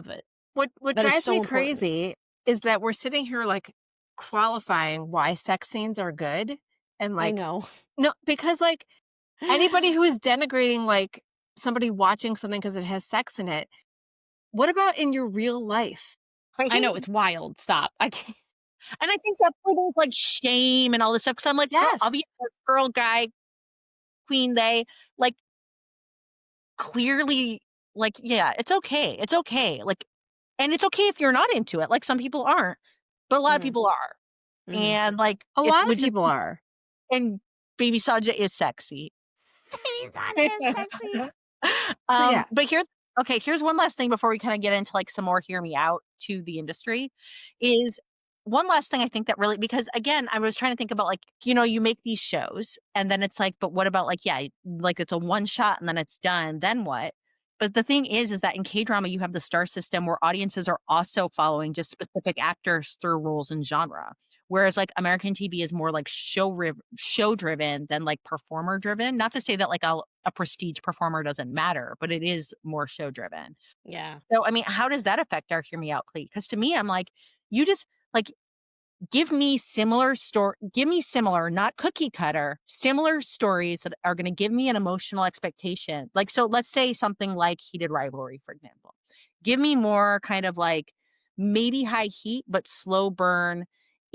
it What that is drives so me important. crazy is that we're sitting here, like, qualifying why sex scenes are good, and, I like, know. no, because, like, anybody who is denigrating, like, somebody watching something because it has sex in it, what about in your real life? I Right? know, it's wild. Stop. I can't. And I think that's where there's, like, shame and all this stuff. Because 'cause I'm like, girl, Yes. girl, guy, queen, they, like, clearly, like, yeah, it's okay. It's okay. Like, and it's okay if you're not into it, like, some people aren't, but a lot of Mhm, people are. mhm. And, like, A it lot of would just people are. and Baby Saja is sexy. Baby Sanya is sexy. So, yeah. But here's one last thing before we kinda get into, like, some more hear me out to the industry, is one last thing I think that really because, again, I was trying to think about, like, you make these shows, and then it's like, but what about, like, yeah, like, it's a one shot and then it's done, then what? But the thing is that in K-drama, you have the star system where audiences are also following just specific actors through roles and genre. Whereas, like, American TV is more, like, show driven than, like, performer driven. Not to say that, like, a prestige performer doesn't matter, but it is more show driven. Yeah. So, I mean, how does that affect our hear me out plea? Because to me, I'm like, you just like, give me similar, not cookie cutter, similar stories that are gonna give me an emotional expectation. Like, so let's say something like Heated Rivalry, for example. Give me more kind of like maybe high heat, but slow burn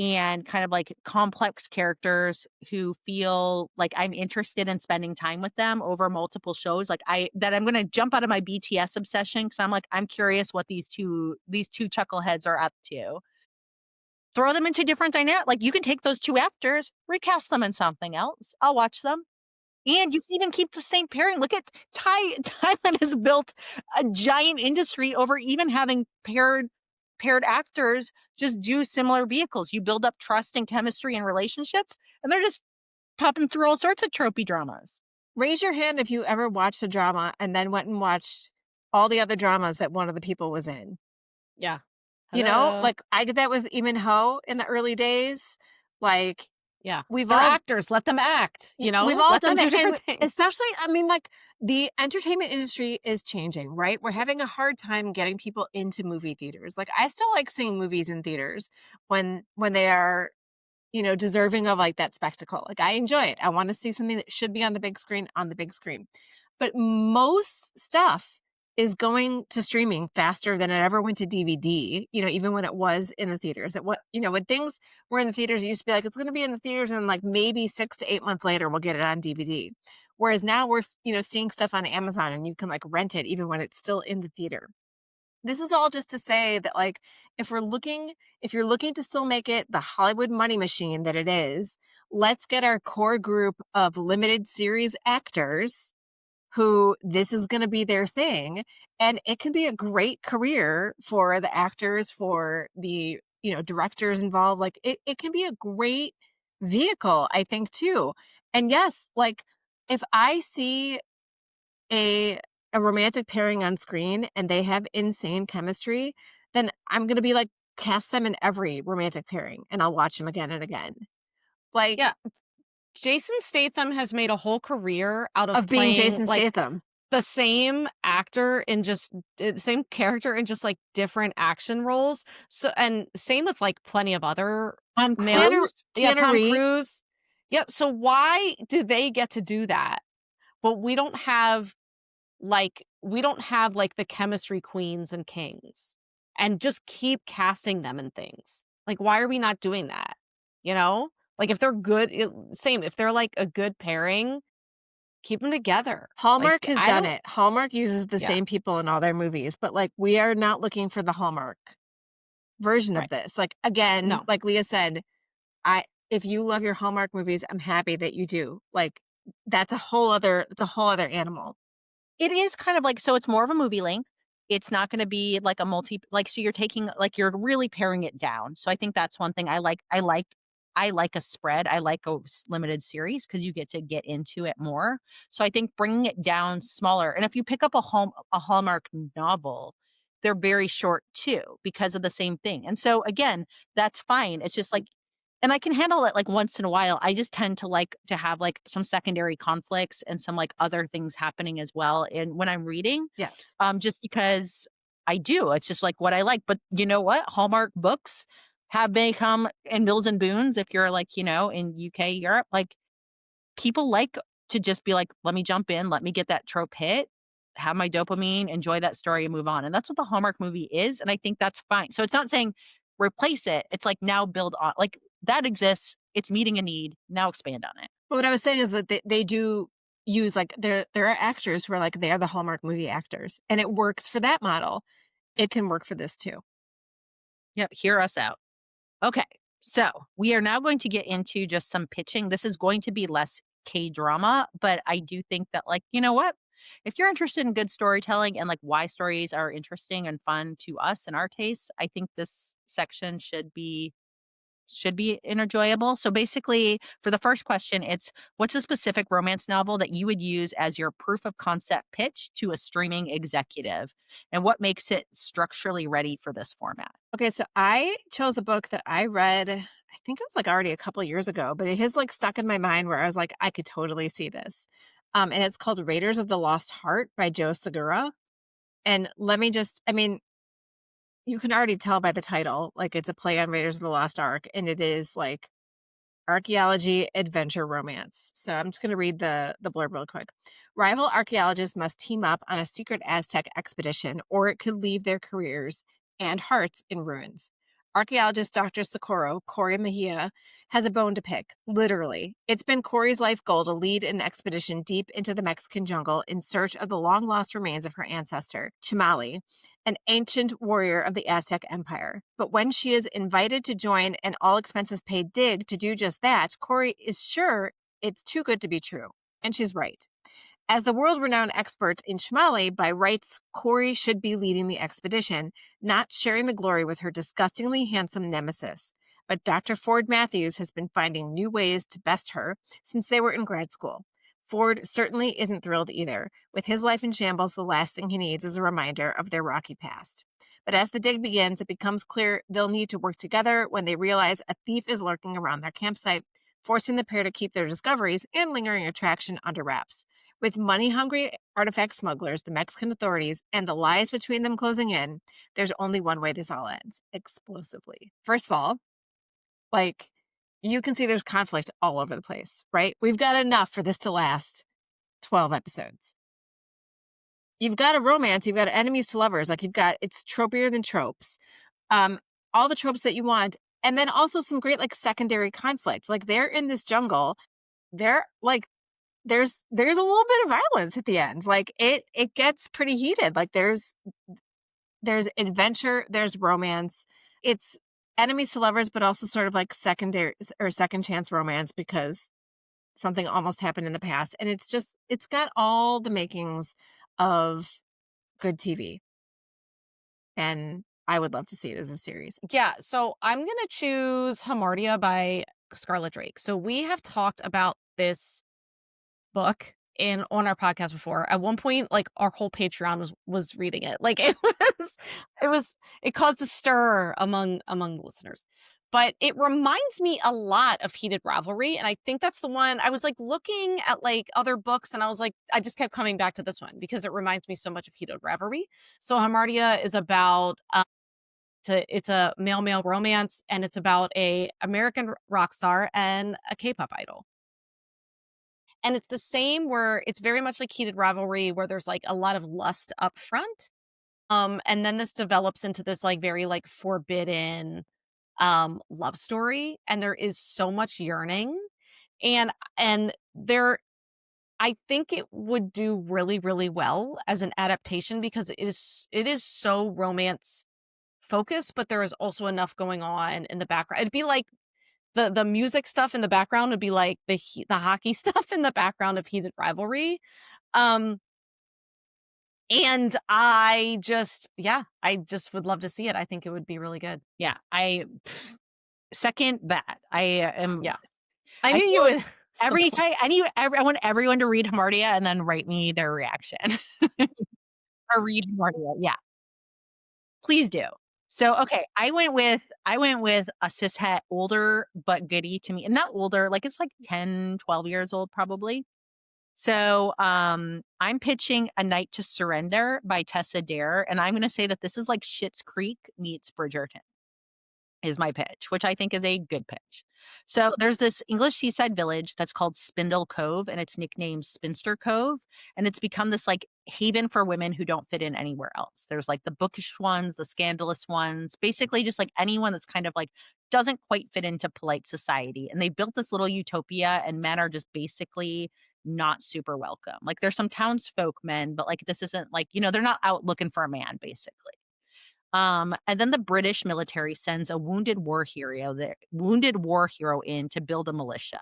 and kind of like complex characters who feel like I'm interested in spending time with them over multiple shows. Like I'm gonna jump out of my BTS obsession because I'm like, I'm curious what these two chuckleheads are up to. Throw them into different dynamic like, you can take those 2 actors, recast them in something else. I'll watch them. And you can even keep the same pairing. Look at Thailand has built a giant industry over even having paired actors just do similar vehicles. You build up trust and chemistry and relationships, and they're just popping through all sorts of tropey dramas. Raise your hand if you ever watched a drama and then went and watched all the other dramas that one of the people was in. Yeah. You know, Hello. like I did that with Lee Ho in the early days. Like Yeah. we've They're all actors, let them act, we've all Let them done do it, different and things. especially, I mean, like the entertainment industry is changing, right? We're having a hard time getting people into movie theaters. Like I still like seeing movies in theaters when they are deserving of like that spectacle. Like I enjoy it. I want to see something that should be on the big screen on the big screen. But most stuff is going to streaming faster than it ever went to DVD, even when it was in the theaters. When things were in the theaters, it used to be like, it's going to be in the theaters and like maybe 6 to 8 months later, we'll get it on DVD. Whereas now we're, seeing stuff on Amazon and you can like rent it even when it's still in the theater. This is all just to say that, like, if you're looking to still make it the Hollywood money machine that it is, let's get our core group of limited series actors who this is going to be their thing. And it can be a great career for the actors, for the, directors involved. Like, it can be a great vehicle, I think, too. And yes, like, if I see a a romantic pairing on screen and they have insane chemistry, then I'm gonna be like, cast them in every romantic pairing and I'll watch them again and again. Like, Yeah. Jason Statham has made a whole career out of of being playing, Jason like, Statham. the same actor in just same character in just, like, different action roles. So and same with, like, plenty of other male. Keanu Yeah, Keanu Tom Reeves. Cruise. Yeah, so why do they get to do that, but we don't have, like, the chemistry queens and kings, and just keep casting them in things. Like, why are we not doing that? You know? Like, if they're good, same, if they're, like, a good pairing, keep them together. Like, Hallmark has I done don't. it. Hallmark uses the Yeah, same people in all their movies, but like we are not looking for the Hallmark version of right. this. Like again, No. like Leah said, I if you love your Hallmark movies, I'm happy that you do. Like that's a whole other animal. It is kind of like so it's more of a movie length. It's not gonna be like a multi like, so you're taking like, you're really paring it down. So I think that's one thing I like a spread. I like a limited series because you get to get into it more. So I think bringing it down smaller and if you pick up a Hallmark novel, they're very short too because of the same thing. And so again, that's fine. It's just like and I can handle it, like, once in a while. I just tend to like to have, like, some secondary conflicts and some, like, other things happening as well and when I'm reading, Yes. just because I do. It's just, like, what I like. But you know what? Hallmark books have become and Mills& and Boons, if you're, like, in UK, Europe, like, people like to just be like, "Let me jump in, let me get that trope hit, have my dopamine, enjoy that story, and move on." And that's what the Hallmark movie is, and I think that's fine. So it's not saying replace it. It's like now build on, like that exists. It's meeting a need. Now expand on it. But what I was saying is that they do use like there are actors who are like they are the Hallmark movie actors, and it works for that model. It can work for this too. Yep. Hear us out. Okay. So we are now going to get into just some pitching. This is going to be less K drama, but I do think that, like, you know what? If you're interested in good storytelling and like why stories are interesting and fun to us and our tastes, I think this section should be enjoyable. So basically, for the first question, it's what's a specific romance novel that you would use as your proof of concept pitch to a streaming executive? And what makes it structurally ready for this format? Okay, so I chose a book that I read, I think it was like already a couple of years ago, but it has like stuck in my mind where I was like, I could totally see this. And it's called Raiders of the Lost Heart by Joe Segura. And let me just, I mean, you can already tell by the title, like it's a play on Raiders of the Lost Ark, and it is like archaeology, adventure, romance. So I'm just going to read the blurb real quick. Rival archaeologists must team up on a secret Aztec expedition, or it could leave their careers and hearts in ruins. Archaeologist Dr. Socorro, Corey Mejia, has a bone to pick, literally. It's been Corey's life goal to lead an expedition deep into the Mexican jungle in search of the long-lost remains of her ancestor, Chimali, an ancient warrior of the Aztec Empire. But when she is invited to join an all-expenses-paid dig to do just that, Corey is sure it's too good to be true. And she's right. As the world-renowned expert in Chimali, by rights, Corey should be leading the expedition, not sharing the glory with her disgustingly handsome nemesis. But Dr. Ford Matthews has been finding new ways to best her since they were in grad school. Ford certainly isn't thrilled either. With his life in shambles, the last thing he needs is a reminder of their rocky past. But as the dig begins, it becomes clear they'll need to work together when they realize a thief is lurking around their campsite, forcing the pair to keep their discoveries and lingering attraction under wraps. With money-hungry artifact smugglers, the Mexican authorities, and the lies between them closing in, there's only one way this all ends: explosively. First of all, like, you can see there's conflict all over the place, right? We've got enough for this to last 12 episodes. You've got a romance, you've got enemies to lovers, like it's tropier than tropes. All the tropes that you want, and then also some great like secondary conflict. Like they're in this jungle, they're like there's a little bit of violence at the end. Like it gets pretty heated. Like there's adventure, there's romance. It's enemies to lovers, but also sort of like secondary or second chance romance because something almost happened in the past. And it's got all the makings of good TV. And I would love to see it as a series. Yeah, so I'm gonna choose Hamartia by Scarlet Drake. So we have talked about this book on our podcast before. At one point, like our whole Patreon was reading it. Like it caused a stir among listeners. But it reminds me a lot of Heated Ravelry, and I think that's the one I was like looking at like other books, and I was like, I just kept coming back to this one because it reminds me so much of Heated Ravelry. So Hamartia is about it's a male romance, and it's about a American rock star and a K-pop idol. And it's the same where it's very much like Heated Ravelry, where there's like a lot of lust up front. And then this develops into this like very like forbidden love story, and there is so much yearning, and there I think it would do really, really well as an adaptation because it is so romance focused, but there is also enough going on in the background. It'd be like the music stuff in the background would be like the hockey stuff in the background of Heated Rivalry. And I just would love to see it. I think it would be really good. Yeah, I second that. I am. Yeah, I knew you would. Every time I want everyone to read Hamartia and then write me their reaction. Or read Hamartia. Yeah, please do. So okay, I went with a cishet, older but goody to me, and not older, like it's like 10, 12 years old probably. So I'm pitching A Night to Surrender by Tessa Dare, and I'm going to say that this is like Schitt's Creek meets Bridgerton is my pitch, which I think is a good pitch. So there's this English seaside village that's called Spindle Cove, and it's nicknamed Spinster Cove. And it's become this like haven for women who don't fit in anywhere else. There's like the bookish ones, the scandalous ones, basically just like anyone that's kind of like doesn't quite fit into polite society. And they built this little utopia, and men are just basically not super welcome. Like there's some townsfolk men, but like this isn't like, they're not out looking for a man, basically. And then the British military sends a wounded war hero in to build a militia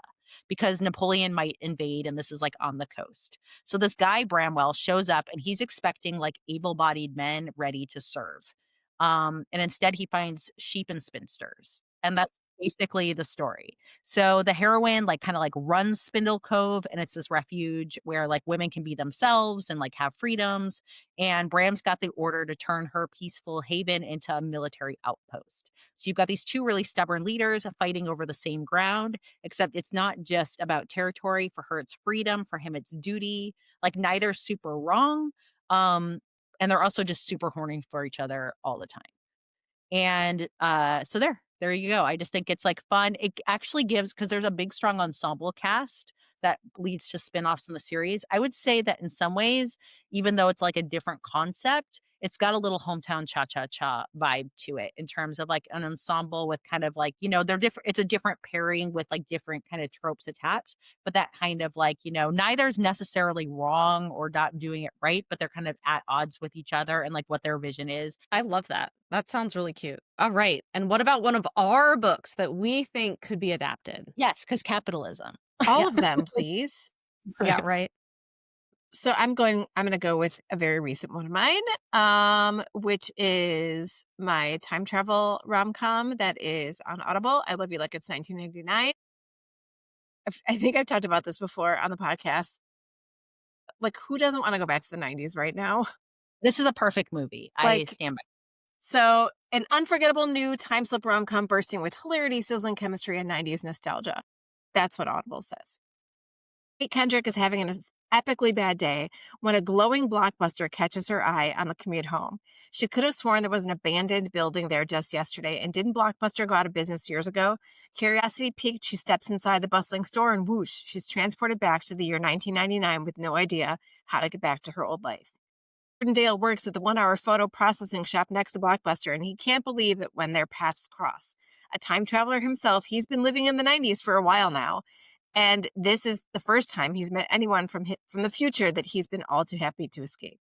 because Napoleon might invade and this is like on the coast. So this guy Bramwell shows up and he's expecting like able-bodied men ready to serve. And instead he finds sheep and spinsters. And that's basically the story. So the heroine like kind of like runs Spindle Cove and it's this refuge where like women can be themselves and like have freedoms, and Bram's got the order to turn her peaceful haven into a military outpost. So you've got these two really stubborn leaders fighting over the same ground, except it's not just about territory. For her, it's freedom. For him, it's duty. Like neither's super wrong. Um, and they're also just super horny for each other all the time. And, so there you go. I just think it's, like, fun. It actually gives because there's a big, strong ensemble cast that leads to spinoffs in the series. I would say that in some ways, even though it's, like, a different concept, it's got a little hometown cha-cha-cha vibe to it in terms of, like, an ensemble with kind of, like, they're different. It's a different pairing with, like, different kinda tropes attached, but that kind of, like, neither's necessarily wrong or not doing it right, but they're kind of at odds with each other and, like, what their vision is. I love that. That sounds really cute. All right. And what about one of our books that we think could be adapted? Yes, because capitalism. All of Yes. them, please. Yeah, right. So I'm gonna go with a very recent one of mine, which is my time travel rom-com that is on Audible. I Love You Like It's 1999. I think I've talked about this before on the podcast. Like, who doesn't wanna go back to the 90s right now? This is a perfect movie. I Like, stand by. so an unforgettable new time slip rom-com bursting with hilarity, sizzling chemistry, and 90s nostalgia. That's what Audible says. Kate Kendrick is having an epically bad day when a glowing blockbuster catches her eye on the commute home. She could have sworn there was an abandoned building there just yesterday, and didn't Blockbuster go out of business years ago? Curiosity piqued, she steps inside the bustling store and whoosh, she's transported back to the year 1999 with no idea how to get back to her old life. Dale works at the 1 hour photo processing shop next to Blockbuster, and he can't believe it when their paths cross. A time traveler himself, he's been living in the 90s for a while now. And this is the first time he's met anyone from the future that he's been all too happy to escape.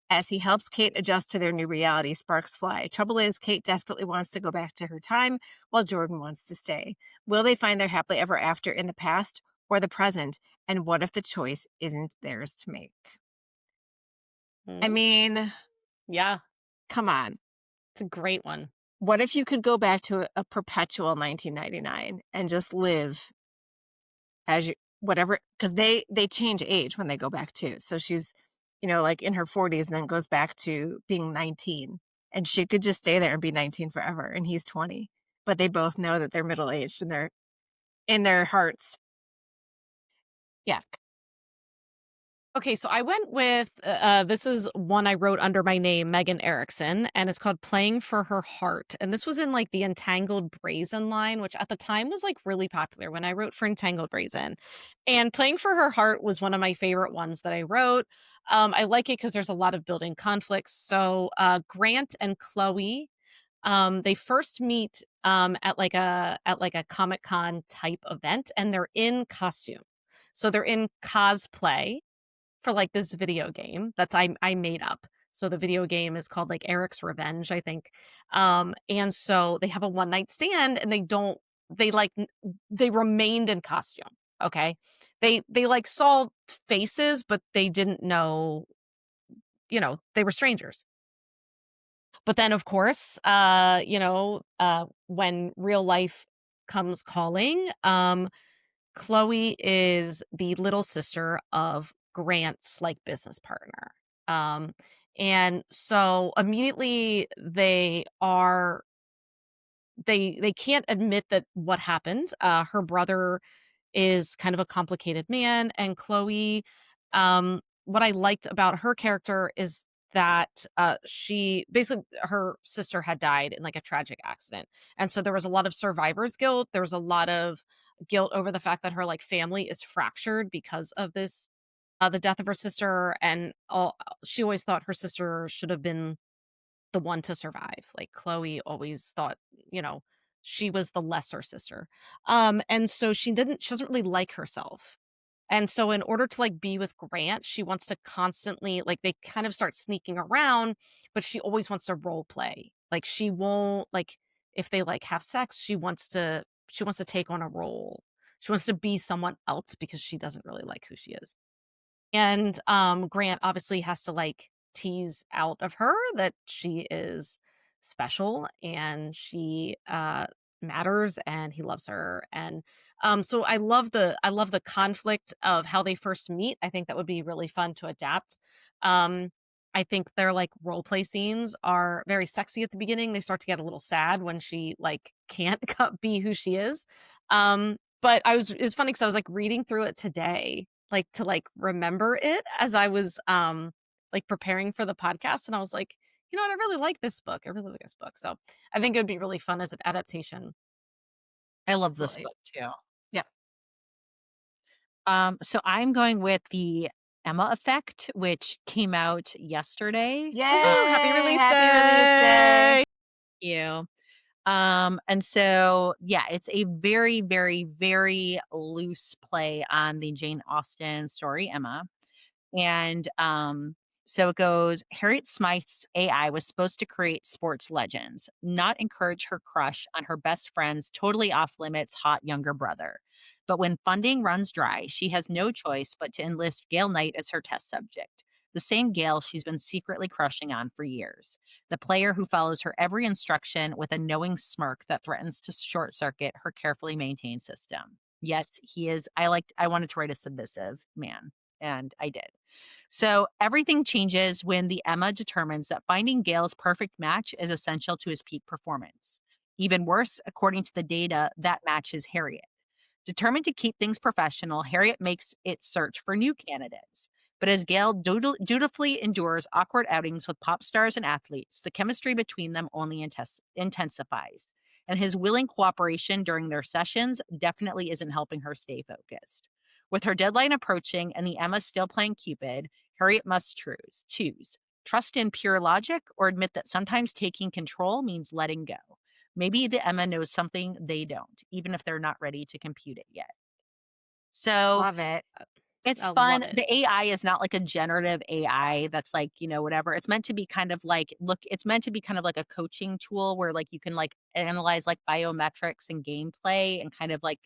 As he helps Kate adjust to their new reality, sparks fly. Trouble is, Kate desperately wants to go back to her time, while Jordan wants to stay. Will they find their happily ever after in the past or the present? And what if the choice isn't theirs to make? I Mm, mean, yeah, come on. it's a great one. What if you could go back to a perpetual 1999 and just live as you whatever, because they change age when they go back too. So she's, like in her 40s and then goes back to being 19. And she could just stay there and be 19 forever. And he's 20. But they both know that they're middle aged and they're in their hearts. Yeah. Okay, so I went with this is one I wrote under my name, Megan Erickson, and it's called Playing for Her Heart. And this was in like the Entangled Brazen line, which at the time was like really popular when I wrote for Entangled Brazen. And Playing for Her Heart was one of my favorite ones that I wrote. I like it because there's a lot of building conflicts. So Grant and Chloe, they first meet at like a Comic-Con type event, and they're in costume. So they're in cosplay for, like, this video game that's I made up. So the video game is called, like, Eric's Revenge, I think. And so they have a one night stand and they remained in costume, okay? They, like, saw faces, but they didn't know, they were strangers. But then, of course, when real life comes calling, Chloe is the little sister of Grant's, like, business partner. Um, and so immediately they can't admit that what happened. Her brother is kind of a complicated man, and Chloe, what I liked about her character is that she basically her sister had died in like a tragic accident. And so there was a lot of survivor's guilt. There was a lot of guilt over the fact that her like family is fractured because of this the death of her sister and all she always thought her sister should have been the one to survive. Like Chloe always thought, you know, she was the lesser sister. And so she doesn't really like herself. And so in order to like be with Grant, she wants to constantly like they kind of start sneaking around, but she always wants to role play. Like she won't like if they like have sex, she wants to take on a role. She wants to be someone else because she doesn't really like who she is. And, Grant obviously has to, like, tease out of her that she is special and she, matters and he loves her, and, so I love the conflict of how they first meet. I think that would be really fun to adapt. Um, I think their, like, role play scenes are very sexy at the beginning. They start to get a little sad when she, like, can't be who she is. But it's funny because I was, like, reading through it today like, to, like, remember it as I was, like, preparing for the podcast, and I was like, "You know what? I really like this book. I really like this book." So, I think it would be really fun as an adaptation. I love this Absolutely. book too. Yep. So I'm going with the Emma Effect, which came out yesterday. Woohoo! Happy Yay! release Happy release day. day! You. And so yeah, it's a very, very, very loose play on the Jane Austen story, Emma. And so it goes Harriet Smythe's AI was supposed to create sports legends, not encourage her crush on her best friend's totally off limits hot younger brother. But when funding runs dry, she has no choice but to enlist Gail Knight as her test subject, the same Gail she's been secretly crushing on for years, the player who follows her every instruction with a knowing smirk that threatens to short circuit her carefully maintained system. Yes, he is. I wanted to write a submissive man, and I did. So everything changes when the Emma determines that finding Gail's perfect match is essential to his peak performance. Even worse, according to the data, that match is Harriet. Determined to keep things professional, Harriet makes its search for new candidates. But as Gail dutifully endures awkward outings with pop stars and athletes, the chemistry between them only intensifies. And his willing cooperation during their sessions definitely isn't helping her stay focused. With her deadline approaching and the Emma still playing Cupid, Harriet must choose. Trust in pure logic or admit that sometimes taking control means letting go. Maybe the Emma knows something they don't, even if they're not ready to compute it yet. So Love it. it's I fun. love it. The AI is not like a generative AI that's like, whatever. It's meant to be kind of like it's meant to be kind of like a coaching tool where like you can like analyze like biometrics and gameplay and kind of like,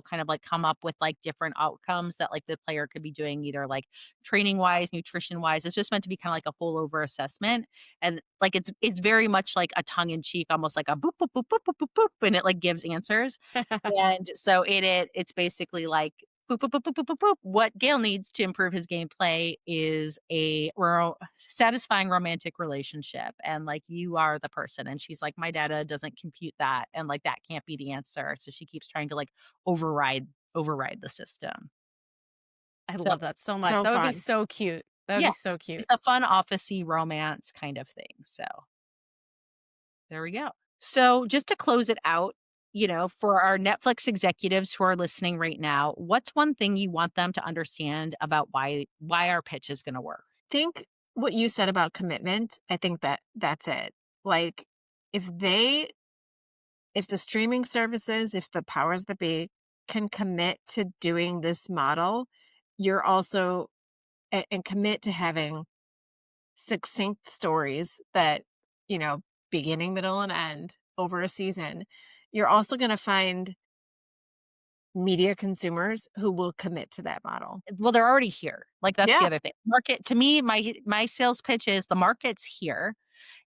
kind of like come up with like different outcomes that like the player could be doing either like training wise, nutrition wise. It's just meant to be kind of like a full over assessment. And like it's very much like a tongue in cheek, almost like a boop boop boop boop boop boop boop, and it like gives answers. And so it's basically like boop, boop, boop, boop, boop, boop, boop. What Gail needs to improve his gameplay is a satisfying romantic relationship. And like, you are the person. And she's like, my data doesn't compute that. And like, that can't be the answer. So she keeps trying to like override the system. I So love that so much. So That would be fun. so cute. That would yeah, be so cute. it's a fun officey romance kind of thing. So there we go. So just to close it out, for our Netflix executives who are listening right now, what's one thing you want them to understand about why our pitch is going to work? Think what you said about commitment. I think that's it. Like if they if the streaming services, if the powers that be can commit to doing this model, you're also and commit to having succinct stories that, you know, beginning, middle, and end over a season, you're also going to find media consumers who will commit to that model. Well, they're already here. Like that's the Yeah. other thing. Market to me, my sales pitch is the market's here.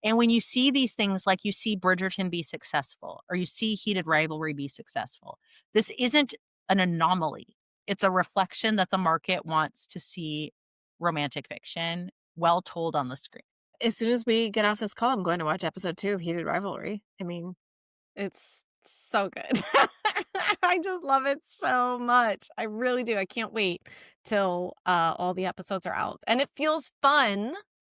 And when you see these things, like you see Bridgerton be successful or you see Heated Rivalry be successful, this isn't an anomaly. It's a reflection that the market wants to see romantic fiction well told on the screen. As soon as we get off this call, I'm going to watch episode 2 of Heated Rivalry. I mean, It's so good. I just love it so much. I really do. I can't wait till all the episodes are out. And it feels fun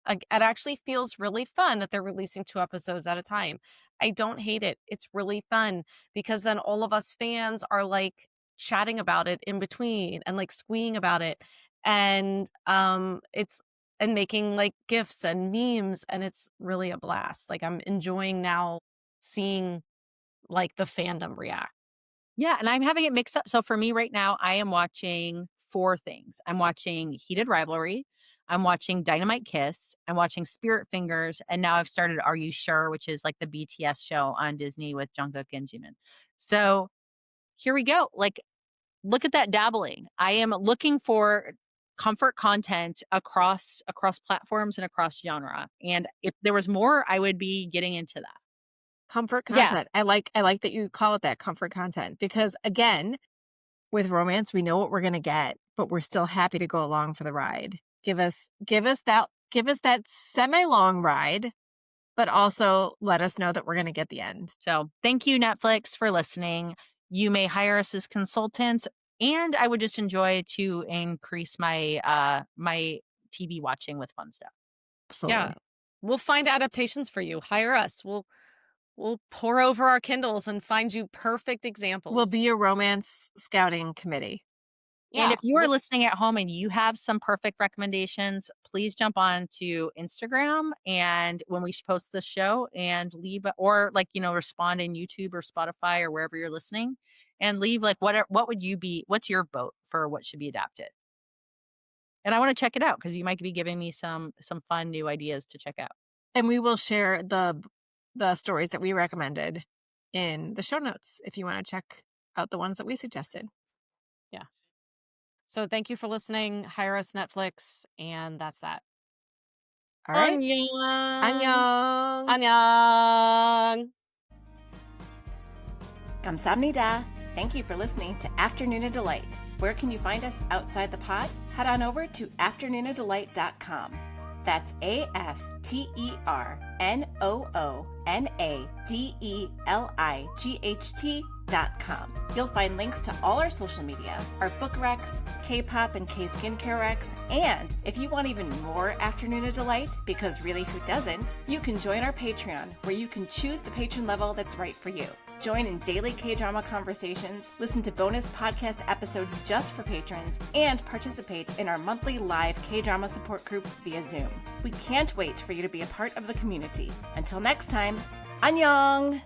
It actually feels really fun that they're releasing 2 episodes at a time. I don't hate it. It's really fun because then all of us fans are, like, chatting about it in between and, like, squeeing about it, and, it's and making, like, GIFs and memes, and it's really a blast. Like, I'm enjoying now seeing, like, the fandom react. Yeah, and I'm having it mixed up. So for me right now, I am watching 4 things. I'm watching Heated Rivalry, I'm watching Dynamite Kiss, I'm watching Spirit Fingers, and now I've started Are You Sure, which is like the BTS show on Disney with Jungkook and Jimin. So here we go. Like, look at that dabbling. I am looking for comfort content across platforms and across genre. And if there was more, I would be getting into that. Comfort Yeah. content. I like that you call it that, comfort content, because again, with romance, we know what we're gonna get, but we're still happy to go along for the ride. Give us that semi-long ride, but also let us know that we're gonna get the end. So thank you, Netflix, for listening. You may hire us as consultants, and I would just enjoy to increase my TV watching with fun stuff. Yeah. Absolutely. We'll find adaptations for you. Hire us. We'll pore over our Kindles and find you perfect We'll be examples. your romance scouting committee. And Yeah. if you are listening at home and you have some perfect recommendations, please jump on to Instagram and when we post this show and leave or like, respond in YouTube or Spotify or wherever you're listening and leave like what would you be what's your vote for what should be adapted? And I want to check it out because you might be giving me some fun new ideas to check out. And we will share the stories that we recommended in the show notes if you want to check out the ones that we suggested. Yeah. So thank you for listening. Hire us Netflix, and that's that. All right. Annyeong. Annyeong. Annyeong. 감사합니다. Thank you for listening to Afternoon of Delight. Where can you find us outside the pod? Head on over to afternoonadelight.com. That's AFTERNOONADELIGHT.com. You'll find links to all our social media, our book recs, K-pop and K-skincare recs, and if you want even more Afternoon of Delight, because really who doesn't, you can join our Patreon, where you can choose the patron level that's right for you. Join in daily K-drama conversations, listen to bonus podcast episodes just for patrons, and participate in our monthly live K-drama support group via Zoom. We can't wait for you to be a part of the community. Until next time, annyeong!